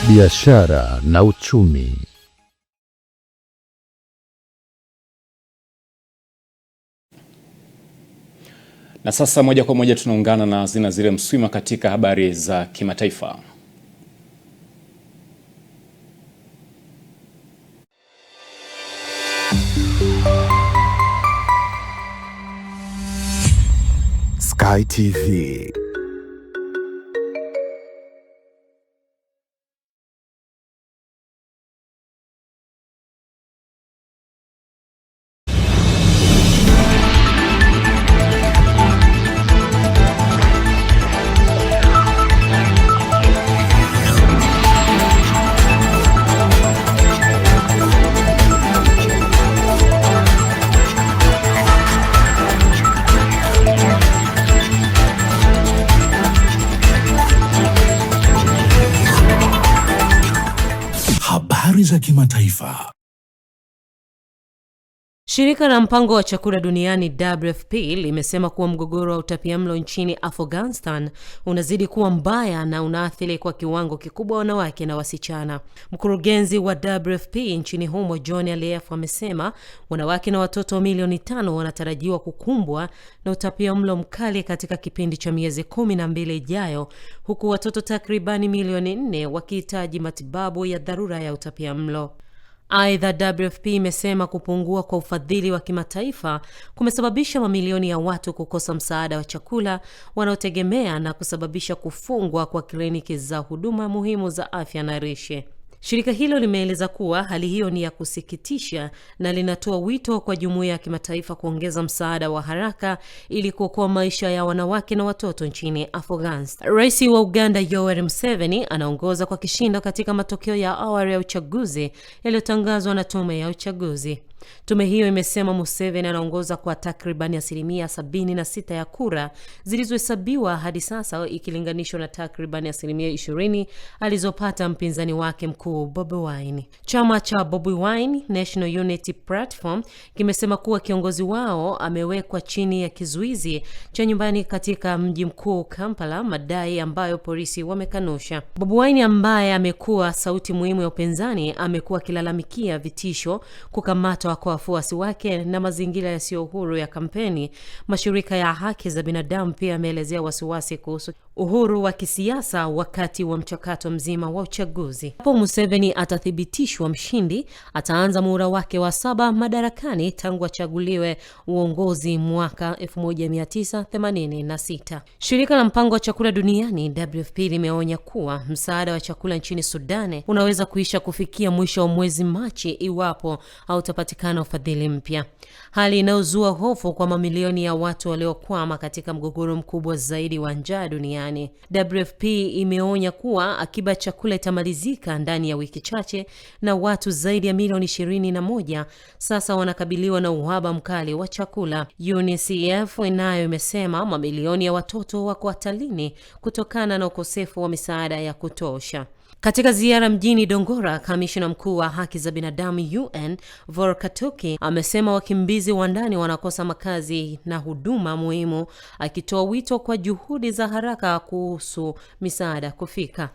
Biashara na uchumi. Na sasa moja kwa moja tunaungana na Zinazile Mswima katika habari za kimataifa. Sky TV. Habari za kimataifa. Shirika la mpango wa chakula duniani WFP limesema kuwa mgogoro wa utapiamlo nchini Afghanistan unazidi kuwa mbaya na unaathiri kwa kiwango kikubwa wanawake na wasichana. Mkurugenzi wa WFP nchini humo John Alief amesema wanawake na watoto milioni 5 wanatarajiwa kukumbwa na utapiamlo mkali katika kipindi cha miezi 12 ijayo, huku watoto takribani milioni 4 wakihitaji matibabu ya dharura ya utapiamlo. Aidha, WFP imesema kupungua kwa ufadhili wa kimataifa kumesababisha mamilioni ya watu kukosa msaada wa chakula wanaotegemea na kusababisha kufungwa kwa kliniki za huduma muhimu za afya na lishe. Shirika hilo limeeleza kuwa hali hiyo ni ya kusikitisha na linatoa wito kwa jumuiya ya kimataifa kuongeza msaada wa haraka ili kuokoa maisha ya wanawake na watoto nchini Afghanistan. Rais wa Uganda Yoweri Museveni anaongoza kwa kishindo katika matokeo ya awali ya uchaguzi yaliyotangazwa na tume ya uchaguzi. Tume hiyo imesema Museveni anaongoza kwa takribani 76% ya kura zilizohesabiwa hadi sasa, ikilinganishwa na takribani 20% alizopata mpinzani wake mkuu Bobi Wine. Chama cha Bobi Wine National Unity Platform kimesema kuwa kiongozi wao amewekwa chini ya kizuizi cha nyumbani katika mji mkuu Kampala, madai ambayo polisi wamekanusha. Bobi Wine ambaye amekuwa sauti muhimu ya upinzani amekuwa akilalamikia vitisho, kukamatwa kwa wafuasi wake na mazingira yasiyo huru ya kampeni. Mashirika ya haki za binadamu pia yameelezea wasiwasi kuhusu uhuru wa kisiasa wakati wa mchakato mzima wa uchaguzi. Hapo Museveni atathibitishwa mshindi, ataanza muhula wake wa 7 madarakani tangu achaguliwe uongozi mwaka 1986. Shirika la mpango wa chakula duniani WFP limeonya kuwa msaada wa chakula nchini Sudan unaweza kuisha kufikia mwisho wa mwezi Machi iwapo hautapatikana ufadhili mpya. Hali inayozua hofu kwa mamilioni ya watu waliokwama katika mgogoro mkubwa zaidi wa njaa duniani. WFP imeonya kuwa akiba chakula itamalizika ndani ya wiki chache na watu zaidi ya milioni 21 sasa wanakabiliwa na uhaba mkali wa chakula. UNICEF nayo imesema mamilioni ya watoto wako hatarini kutokana na ukosefu wa misaada ya kutosha. Katika ziara mjini Dongora, kamishna mkuu wa haki za binadamu UN Volker Turk amesema wakimbizi wa ndani wanakosa makazi na huduma muhimu, akitoa wito kwa juhudi za haraka kuhusu misaada kufika.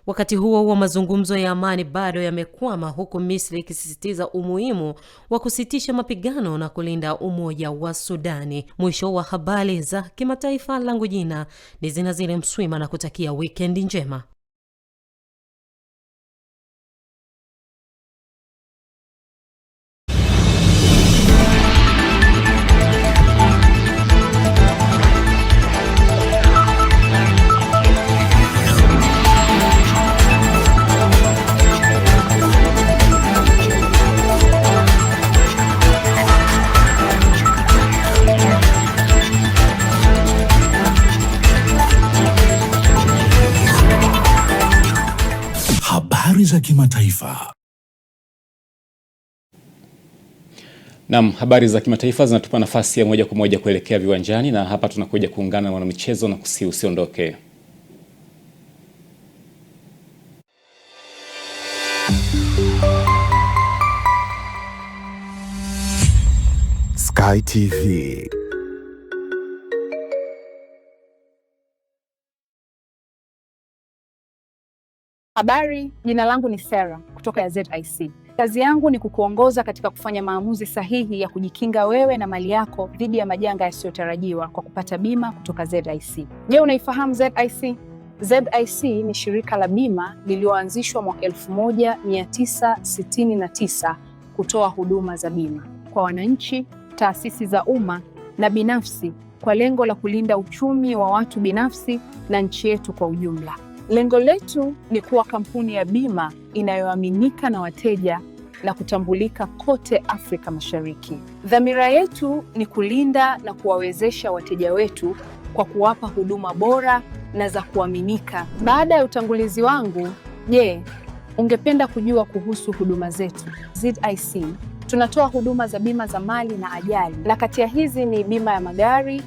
Wakati huo mazungumzo ya amani bado yamekwama, huku Misri ikisisitiza umuhimu wa kusitisha mapigano na kulinda umoja wa Sudani. Mwisho wa habari za kimataifa, langu jina ni Zinazile Mswima na kutakia weekend njema. Habari za kimataifa. Naam, habari za kimataifa zinatupa nafasi ya moja kwa moja kuelekea viwanjani, na hapa tunakuja kuungana na wanamichezo na usiondoke. Sky TV. Habari, jina langu ni Sarah kutoka ya ZIC. Kazi yangu ni kukuongoza katika kufanya maamuzi sahihi ya kujikinga wewe na mali yako dhidi ya majanga yasiyotarajiwa kwa kupata bima kutoka ZIC. Je, unaifahamu ZIC? ZIC ni shirika la bima lililoanzishwa mwaka 1969 kutoa huduma za bima kwa wananchi, taasisi za umma na binafsi kwa lengo la kulinda uchumi wa watu binafsi na nchi yetu kwa ujumla. Lengo letu ni kuwa kampuni ya bima inayoaminika na wateja na kutambulika kote Afrika Mashariki. Dhamira yetu ni kulinda na kuwawezesha wateja wetu kwa kuwapa huduma bora na za kuaminika. Baada ya utangulizi wangu, je, ungependa kujua kuhusu huduma zetu? ZIC tunatoa huduma za bima za mali na ajali, na kati ya hizi ni bima ya magari,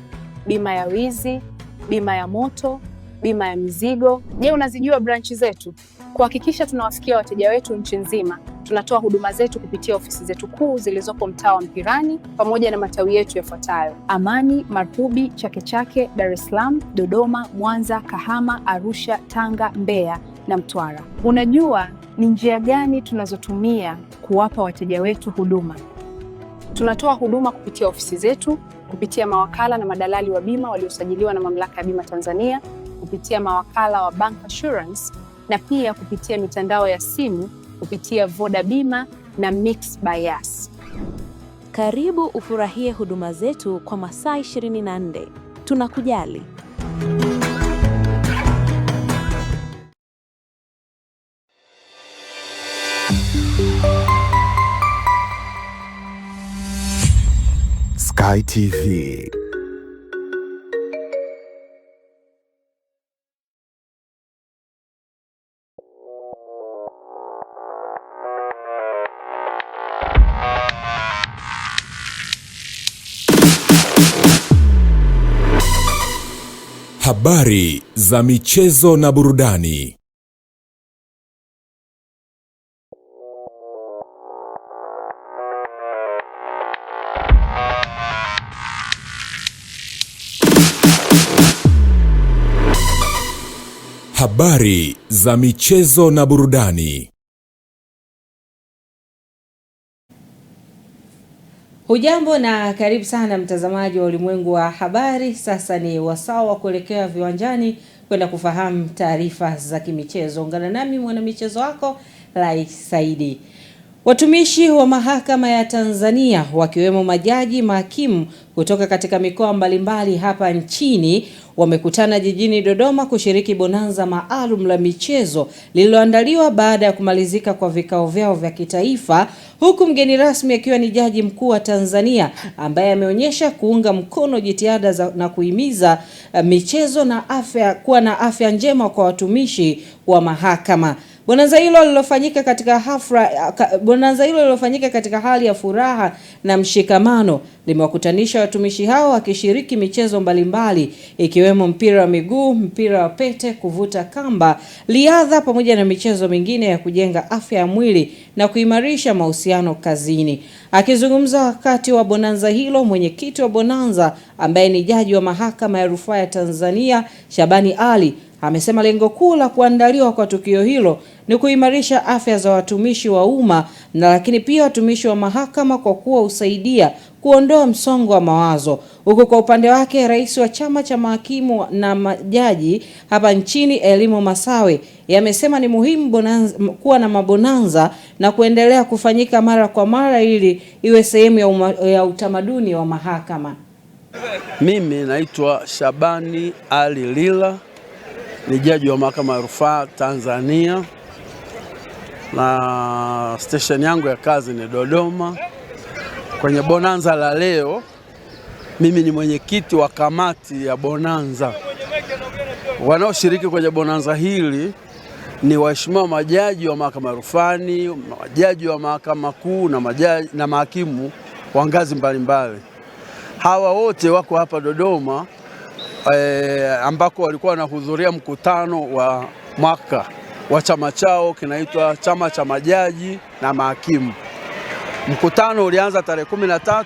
bima ya wizi, bima ya moto, bima ya mizigo. Je, unazijua branchi zetu? Kuhakikisha tunawafikia wateja wetu nchi nzima, tunatoa huduma zetu kupitia ofisi zetu kuu zilizopo mtaa wa Mpirani pamoja na matawi yetu yafuatayo: Amani, Marubi, Chake Chake, Dar es Salaam, Dodoma, Mwanza, Kahama, Arusha, Tanga, Mbeya na Mtwara. Unajua ni njia gani tunazotumia kuwapa wateja wetu huduma? Tunatoa huduma kupitia ofisi zetu, kupitia mawakala na madalali wa bima waliosajiliwa na Mamlaka ya Bima Tanzania, kupitia mawakala wa Bank Assurance na pia kupitia mitandao ya simu kupitia Voda Bima na Mix by Yas. Karibu ufurahie huduma zetu kwa masaa 24. Tunakujali. Sky TV. Habari za michezo na burudani. Habari za michezo na burudani. Hujambo na karibu sana mtazamaji wa Ulimwengu wa Habari. Sasa ni wasaa wa kuelekea viwanjani kwenda kufahamu taarifa za kimichezo. Ungana nami mwanamichezo wako Lai Saidi. Watumishi wa mahakama ya Tanzania wakiwemo majaji, mahakimu kutoka katika mikoa mbalimbali hapa nchini wamekutana jijini Dodoma kushiriki bonanza maalum la michezo lililoandaliwa baada ya kumalizika kwa vikao vyao vya kitaifa, huku mgeni rasmi akiwa ni Jaji Mkuu wa Tanzania ambaye ameonyesha kuunga mkono jitihada na kuhimiza michezo na afya, kuwa na afya njema kwa watumishi wa mahakama. Bonanza hilo lilofanyika katika hali ya furaha na mshikamano limewakutanisha watumishi hao wakishiriki michezo mbalimbali ikiwemo mpira wa miguu, mpira wa pete, kuvuta kamba, riadha pamoja na michezo mingine ya kujenga afya ya mwili na kuimarisha mahusiano kazini. Akizungumza wakati wa bonanza hilo, mwenyekiti wa bonanza ambaye ni Jaji wa Mahakama ya Rufaa ya Tanzania Shabani Ali amesema lengo kuu la kuandaliwa kwa tukio hilo ni kuimarisha afya za watumishi wa umma na lakini pia watumishi wa mahakama kwa kuwa usaidia kuondoa msongo wa mawazo. Huko kwa upande wake, rais wa chama cha mahakimu na majaji hapa nchini Elimo Masawe yamesema ni muhimu kuwa na mabonanza na kuendelea kufanyika mara kwa mara ili iwe sehemu ya utamaduni wa mahakama. Mimi naitwa Shabani Ali Lila, ni jaji wa Mahakama ya Rufaa Tanzania na station yangu ya kazi ni Dodoma. Kwenye bonanza la leo, mimi ni mwenyekiti wa kamati ya bonanza. Wanaoshiriki kwenye bonanza hili ni waheshimiwa majaji wa Mahakama ya Rufani, majaji wa Mahakama Kuu na mahakimu wa ngazi mbalimbali. Hawa wote wako hapa Dodoma ambako walikuwa wanahudhuria mkutano wa mwaka wa chama chao kinaitwa Chama cha Majaji na Mahakimu. Mkutano ulianza tarehe 13,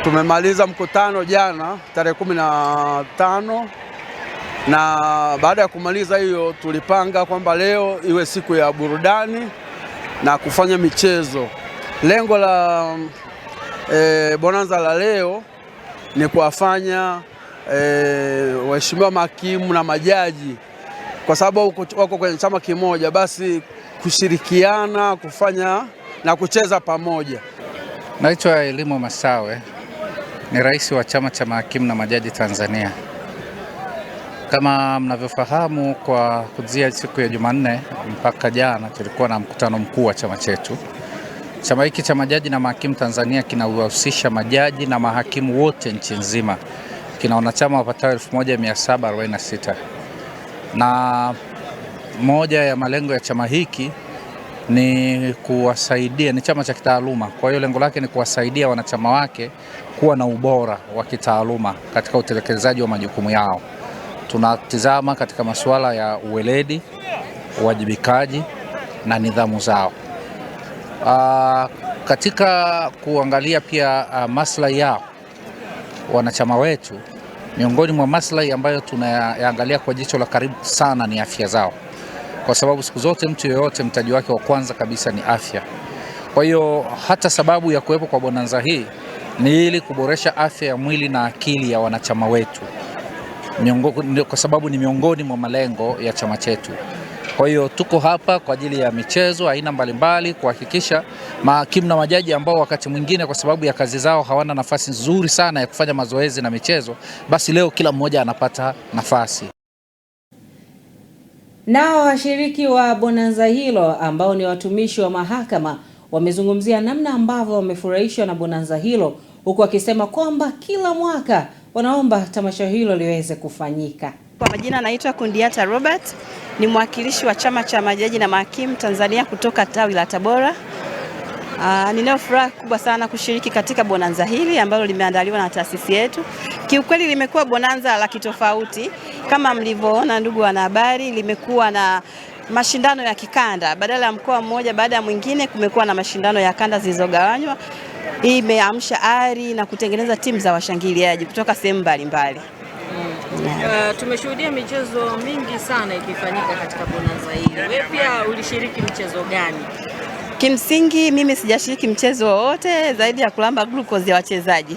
tumemaliza mkutano jana tarehe 15, na baada ya kumaliza hiyo tulipanga kwamba leo iwe siku ya burudani na kufanya michezo. Lengo la bonanza la leo ni kuwafanya waheshimiwa mahakimu na majaji, kwa sababu wako kwenye chama kimoja, basi kushirikiana, kufanya na kucheza pamoja. Naitwa Elimo Masawe, ni rais wa chama cha mahakimu na majaji Tanzania. Kama mnavyofahamu, kwa kuanzia siku ya Jumanne mpaka jana tulikuwa na mkutano mkuu wa chama chetu. Chama hiki cha majaji na mahakimu Tanzania kinahusisha majaji na mahakimu wote nchi nzima. Kina wanachama wapatao 1746. Na moja ya malengo ya chama hiki ni kuwasaidia, ni chama cha kitaaluma. Kwa hiyo lengo lake ni kuwasaidia wanachama wake kuwa na ubora wa kitaaluma katika utekelezaji wa majukumu yao. Tunatizama katika masuala ya uweledi, uwajibikaji na nidhamu zao. Katika kuangalia pia maslahi yao wanachama wetu, miongoni mwa maslahi ambayo tunayaangalia kwa jicho la karibu sana ni afya zao, kwa sababu siku zote mtu yeyote mtaji wake wa kwanza kabisa ni afya. Kwa hiyo hata sababu ya kuwepo kwa bonanza hii ni ili kuboresha afya ya mwili na akili ya wanachama wetu, kwa sababu ni miongoni mwa malengo ya chama chetu. Kwa hiyo tuko hapa kwa ajili ya michezo aina mbalimbali, kuhakikisha mahakimu na majaji ambao wakati mwingine kwa sababu ya kazi zao hawana nafasi nzuri sana ya kufanya mazoezi na michezo, basi leo kila mmoja anapata nafasi. Nao washiriki wa bonanza hilo ambao ni watumishi wa mahakama wamezungumzia namna ambavyo wamefurahishwa na bonanza hilo, huku wakisema kwamba kila mwaka wanaomba tamasha hilo liweze kufanyika. Kwa majina naitwa Kundiata Robert, ni mwakilishi wa chama cha majaji na mahakimu Tanzania kutoka tawi la Tabora. Ninayo furaha kubwa sana kushiriki katika bonanza hili ambalo limeandaliwa na taasisi yetu. Kiukweli limekuwa bonanza la kitofauti kama mlivyoona ndugu wanahabari, limekuwa na mashindano ya kikanda, badala ya mkoa mmoja baada ya mwingine kumekuwa na mashindano ya kanda zilizogawanywa. Hii imeamsha ari na kutengeneza timu za washangiliaji kutoka sehemu mbalimbali. Tumeshuhudia michezo mingi sana ikifanyika katika bonanza hili. Wewe pia ulishiriki mchezo gani? Kimsingi mimi sijashiriki mchezo wowote zaidi ya kulamba glucose ya wachezaji.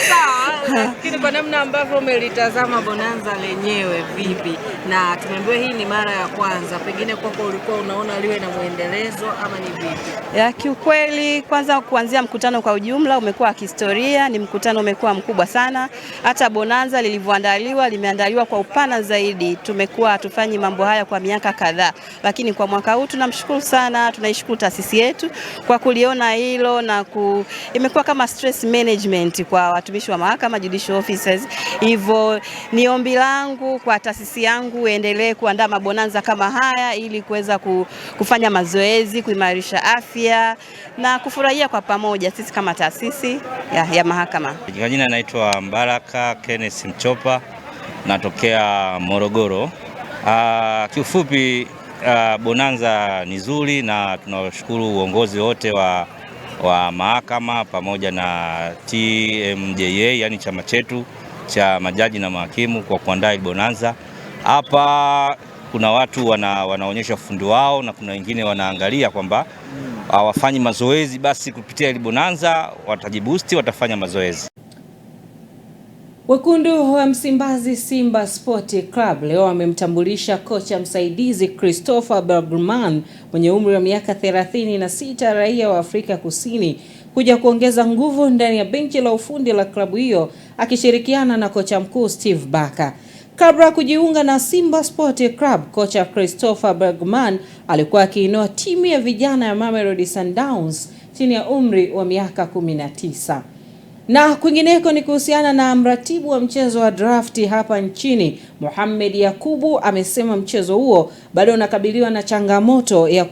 Sawa, lakini kwa namna ambavyo umelitazama bonanza lenyewe vipi? Na tumeambiwa hii ni mara ya kwanza, pengine kwako ulikuwa unaona liwe na muendelezo ama ni vipi? Ya kiukweli, kwanza kuanzia mkutano kwa ujumla umekuwa kihistoria, ni mkutano umekuwa mkubwa sana. Hata bonanza lilivyoandaliwa limeandaliwa kwa upana zaidi. Tumekuwa hatufanyi mambo haya kwa miaka kadhaa, lakini kwa mwaka huu tunamshukuru sana, tunaishukuru taasisi yetu kwa kuliona hilo na imekuwa kama stress management kwa watumishi wa mahakama, judicial officers. Hivyo ni ombi langu kwa taasisi yangu endelee kuandaa mabonanza kama haya ili kuweza kufanya mazoezi, kuimarisha afya na kufurahia kwa pamoja sisi kama taasisi ya mahakama. Kwa jina naitwa Mbaraka Kenneth Mchopa, natokea Morogoro. Kiufupi bonanza ni nzuri na tunawashukuru uongozi wote wa mahakama pamoja na TMJA, yani chama chetu cha majaji na mahakimu kwa kuandaa bonanza. Hapa kuna watu wanaonyesha ufundi wao na kuna wengine wanaangalia kwamba hawafanyi mazoezi, basi kupitia bonanza watajibusti, watafanya mazoezi. Wekundu wa Msimbazi Simba Sport Club leo wamemtambulisha kocha msaidizi Christopher Bergman mwenye umri wa miaka 36, raia wa Afrika Kusini, kuja kuongeza nguvu ndani ya benchi la ufundi la klabu hiyo akishirikiana na kocha mkuu Steve Barker. Kabla ya kujiunga na Simba Sport Club, kocha Christopher Bergman alikuwa akiinua timu ya vijana ya Mamelodi Sundowns chini ya umri wa miaka 19. Na kwingineko ni kuhusiana na mratibu wa mchezo wa drafti hapa nchini, Mohamed Yakubu, amesema mchezo huo bado unakabiliwa na changamoto ya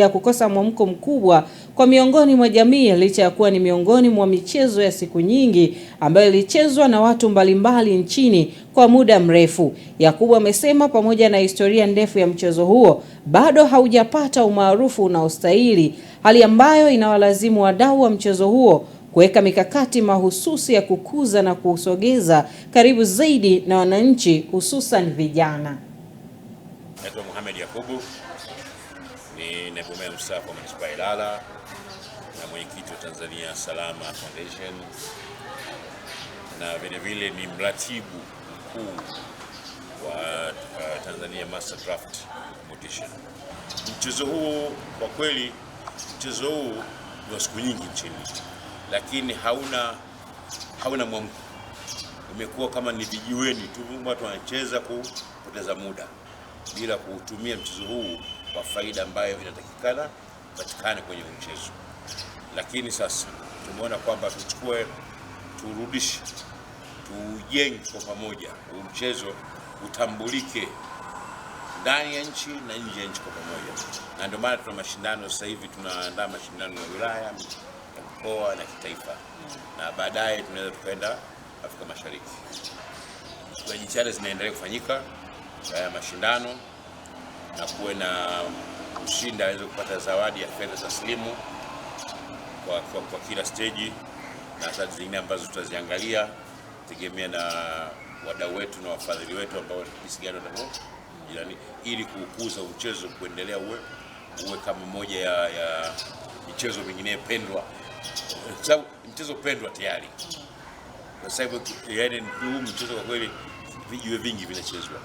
kukosa mwamko mkubwa kwa miongoni mwa jamii, licha ya kuwa ni miongoni mwa michezo ya siku nyingi ambayo ilichezwa na watu mbalimbali nchini kwa muda mrefu. Yakubu amesema pamoja na historia ndefu ya mchezo huo bado haujapata umaarufu unaostahili, hali ambayo inawalazimu wadau wa mchezo huo kuweka mikakati mahususi ya kukuza na kusogeza karibu zaidi na wananchi, hususan vijana. Naitwa Mohamed Yakubu, ni naibu meya mstaafu wa manispaa ya Ilala na mwenyekiti wa Tanzania Salama Foundation, na vile vile ni mratibu mkuu wa Tanzania Master Draft Competition. Mchezo huu kwa kweli, mchezo huu ni wa siku nyingi nchini, lakini hauna mwamko. Umekuwa kama ni vijiweni tu, watu wanacheza kupoteza muda bila kuutumia mchezo huu kwa faida ambayo inatakikana patikane kwenye mchezo. Lakini sasa tumeona kwamba turudishe, tujenge kwa pamoja huu mchezo utambulike ndani ya nchi na nje ya nchi kwa pamoja. Na ndio maana tuna mashindano sasa hivi, tunaandaa mashindano ya wilaya, ya mkoa na kitaifa, na baadaye tunaweza tukaenda Afrika Mashariki. Kwa jitihada zinaendelea kufanyika ya mashindano na kuwe na mshindi aweze kupata zawadi ya fedha taslimu kwa kila stage, na sasa zingine ambazo tutaziangalia tegemea na wadau wetu na wafadhili wetu ambao jinsi gani jirani, ili kukuza mchezo kuendelea uwe kama moja ya michezo mingine pendwa, sababu mchezo pendwa tayari. Kwa sababu yaani huu mchezo kwa kweli vijiwe vingi vinachezwa.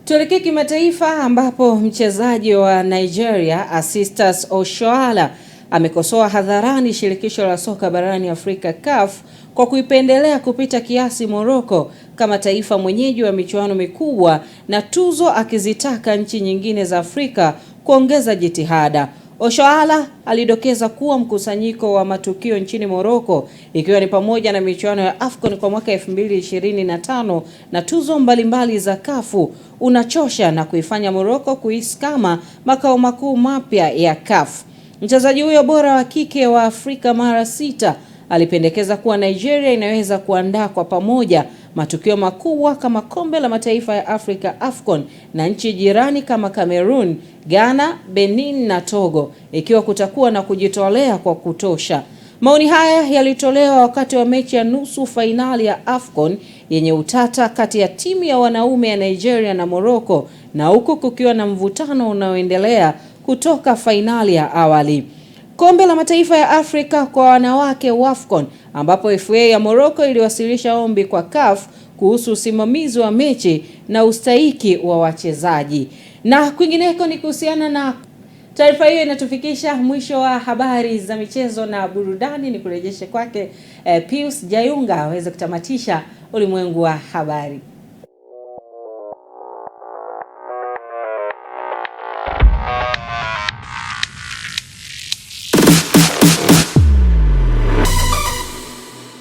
Tuelekee kimataifa ambapo mchezaji wa Nigeria Asistas Oshoala amekosoa hadharani shirikisho la soka barani Afrika CAF kwa kuipendelea kupita kiasi Morocco kama taifa mwenyeji wa michuano mikubwa, na tuzo akizitaka nchi nyingine za Afrika kuongeza jitihada. Oshoala alidokeza kuwa mkusanyiko wa matukio nchini Morocco, ikiwa ni pamoja na michuano ya AFCON kwa mwaka 2025 na tuzo mbalimbali za CAF, unachosha na kuifanya Morocco kuhisi kama makao makuu mapya ya CAF. Mchezaji huyo bora wa kike wa Afrika mara 6 alipendekeza kuwa Nigeria inaweza kuandaa kwa pamoja matukio makubwa kama kombe la mataifa ya Afrika AFCON na nchi jirani kama Cameroon, Ghana, Benin na Togo ikiwa kutakuwa na kujitolea kwa kutosha. Maoni haya yalitolewa wakati wa mechi ya nusu fainali ya AFCON yenye utata kati ya timu ya wanaume ya Nigeria na Morocco, na huku kukiwa na mvutano unaoendelea kutoka fainali ya awali. Kombe la mataifa ya Afrika kwa wanawake AFCON, ambapo FA ya Morocco iliwasilisha ombi kwa CAF kuhusu usimamizi wa mechi na ustahiki wa wachezaji. Na kwingineko ni kuhusiana na taarifa hiyo. Inatufikisha mwisho wa habari za michezo na burudani. Ni kurejeshe kwake Pius Jayunga aweze kutamatisha ulimwengu wa habari.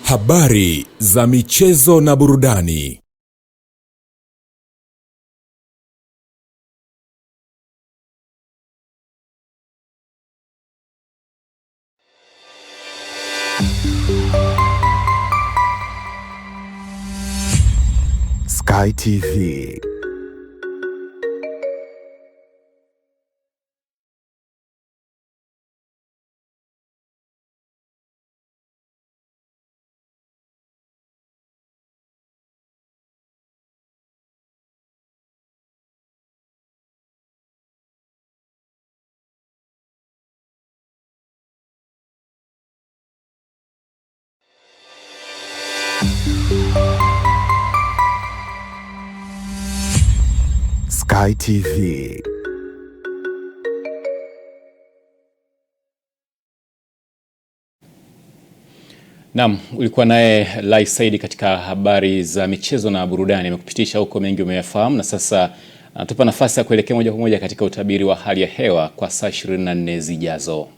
Habari za michezo na burudani. Sky TV. Sky TV. Naam, ulikuwa naye Lai Saidi katika habari za michezo na burudani. Amekupitisha huko, mengi umeyafahamu, na sasa anatupa nafasi ya kuelekea moja kwa moja katika utabiri wa hali ya hewa kwa saa 24 zijazo.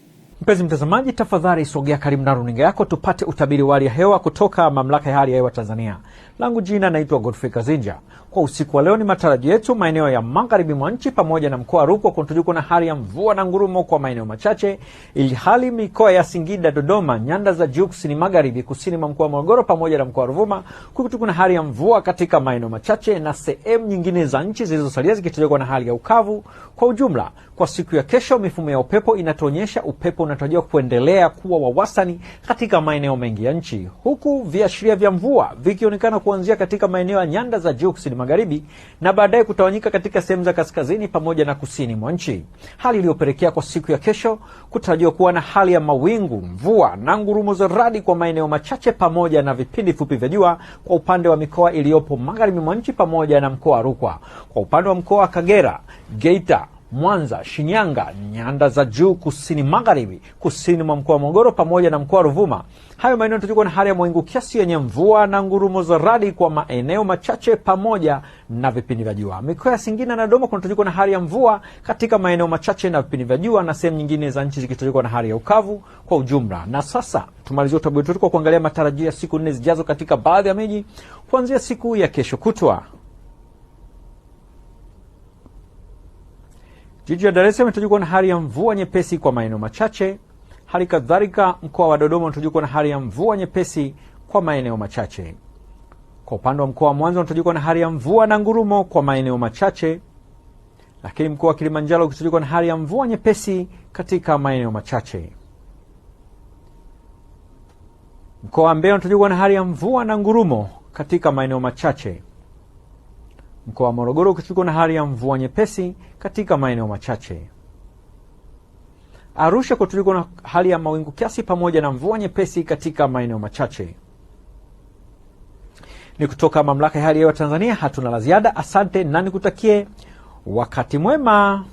Mpenzi mtazamaji, tafadhali sogea karibu na runinga yako tupate utabiri wa hali ya hewa kutoka Mamlaka ya Hali ya Hewa Tanzania. Langu jina naitwa Godfrey Kazinja. Kwa usiku wa leo ni matarajio yetu maeneo ya magharibi mwa nchi pamoja na mkoa wa Rukwa kunatarajiwa na hali ya mvua na ngurumo kwa maeneo machache, ili hali mikoa ya Singida, Dodoma, nyanda za juu kusini magharibi, kusini mwa mkoa wa Morogoro pamoja na mkoa wa Ruvuma kunatarajiwa na hali ya mvua katika maeneo machache, na sehemu nyingine za nchi zilizosalia zikitarajiwa na hali ya ukavu. Kwa ujumla, kwa siku ya kesho mifumo ya upepo inatuonyesha upepo unatarajiwa kuendelea kuwa wa wastani katika maeneo mengi ya nchi, huku viashiria vya mvua vikionekana kuanzia katika maeneo ya nyanda za juu kusini magharibi na baadaye kutawanyika katika sehemu za kaskazini pamoja na kusini mwa nchi, hali iliyopelekea kwa siku ya kesho kutarajiwa kuwa na hali ya mawingu, mvua na ngurumo za radi kwa maeneo machache pamoja na vipindi fupi vya jua kwa upande wa mikoa iliyopo magharibi mwa nchi pamoja na mkoa wa Rukwa. Kwa upande wa mkoa wa Kagera, Geita, Mwanza, Shinyanga, nyanda za juu kusini magharibi, kusini mwa mkoa wa Morogoro pamoja na mkoa wa Ruvuma, hayo maeneo yanatarajiwa na hali ya mawingu kiasi yenye mvua na ngurumo za radi kwa maeneo machache pamoja na vipindi vya jua. Mikoa ya Singida na Dodoma kunatarajiwa na hali ya mvua katika maeneo machache na vipindi vya jua, na sehemu nyingine za nchi zikitarajiwa na hali ya ukavu kwa ujumla. Na sasa tumalizie utabiri wetu kwa kuangalia matarajio ya siku 4 zijazo katika baadhi ya miji kuanzia siku ya kesho kutwa. Jiji la Dar es Salaam inatarajiwa na hali ya mvua nyepesi kwa maeneo machache. Hali kadhalika mkoa wa Dodoma unatarajiwa na hali ya mvua nyepesi kwa maeneo machache. Kwa upande wa mkoa wa Mwanza unatarajiwa na hali ya mvua na ngurumo kwa maeneo machache. Lakini mkoa wa Kilimanjaro unatarajiwa na hali ya mvua nyepesi katika maeneo machache. Mkoa wa Mbeya unatarajiwa na hali ya mvua na ngurumo katika maeneo machache. Mkoa wa Morogoro ukitarajiwa na hali ya mvua nyepesi katika maeneo machache. Arusha kutarajiwa na hali ya mawingu kiasi pamoja na mvua nyepesi katika maeneo machache. Ni kutoka Mamlaka ya Hali ya Hewa Tanzania, hatuna la ziada. Asante na nikutakie wakati mwema.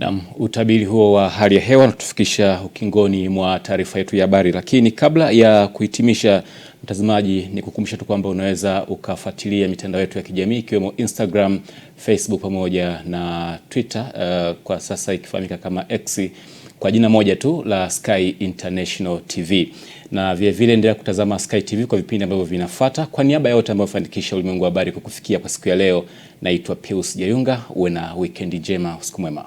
Naam, utabiri huo wa hali ya hewa unatufikisha ukingoni mwa taarifa yetu ya habari, lakini kabla ya kuhitimisha, mtazamaji, ni kukumbusha tu kwamba unaweza ukafuatilia mitandao yetu ya kijamii ikiwemo Instagram, Facebook pamoja na Twitter, kwa sasa ikifahamika kama X kwa jina moja tu la Sky International TV. Na vile vile endelea kutazama Sky TV kwa vipindi ambavyo vinafuata. Kwa niaba ya wote ambao wafanikisha ulimwengu wa habari kukufikia kwa siku ya leo, naitwa Pius Jayunga. Uwe na weekend njema, usiku mwema.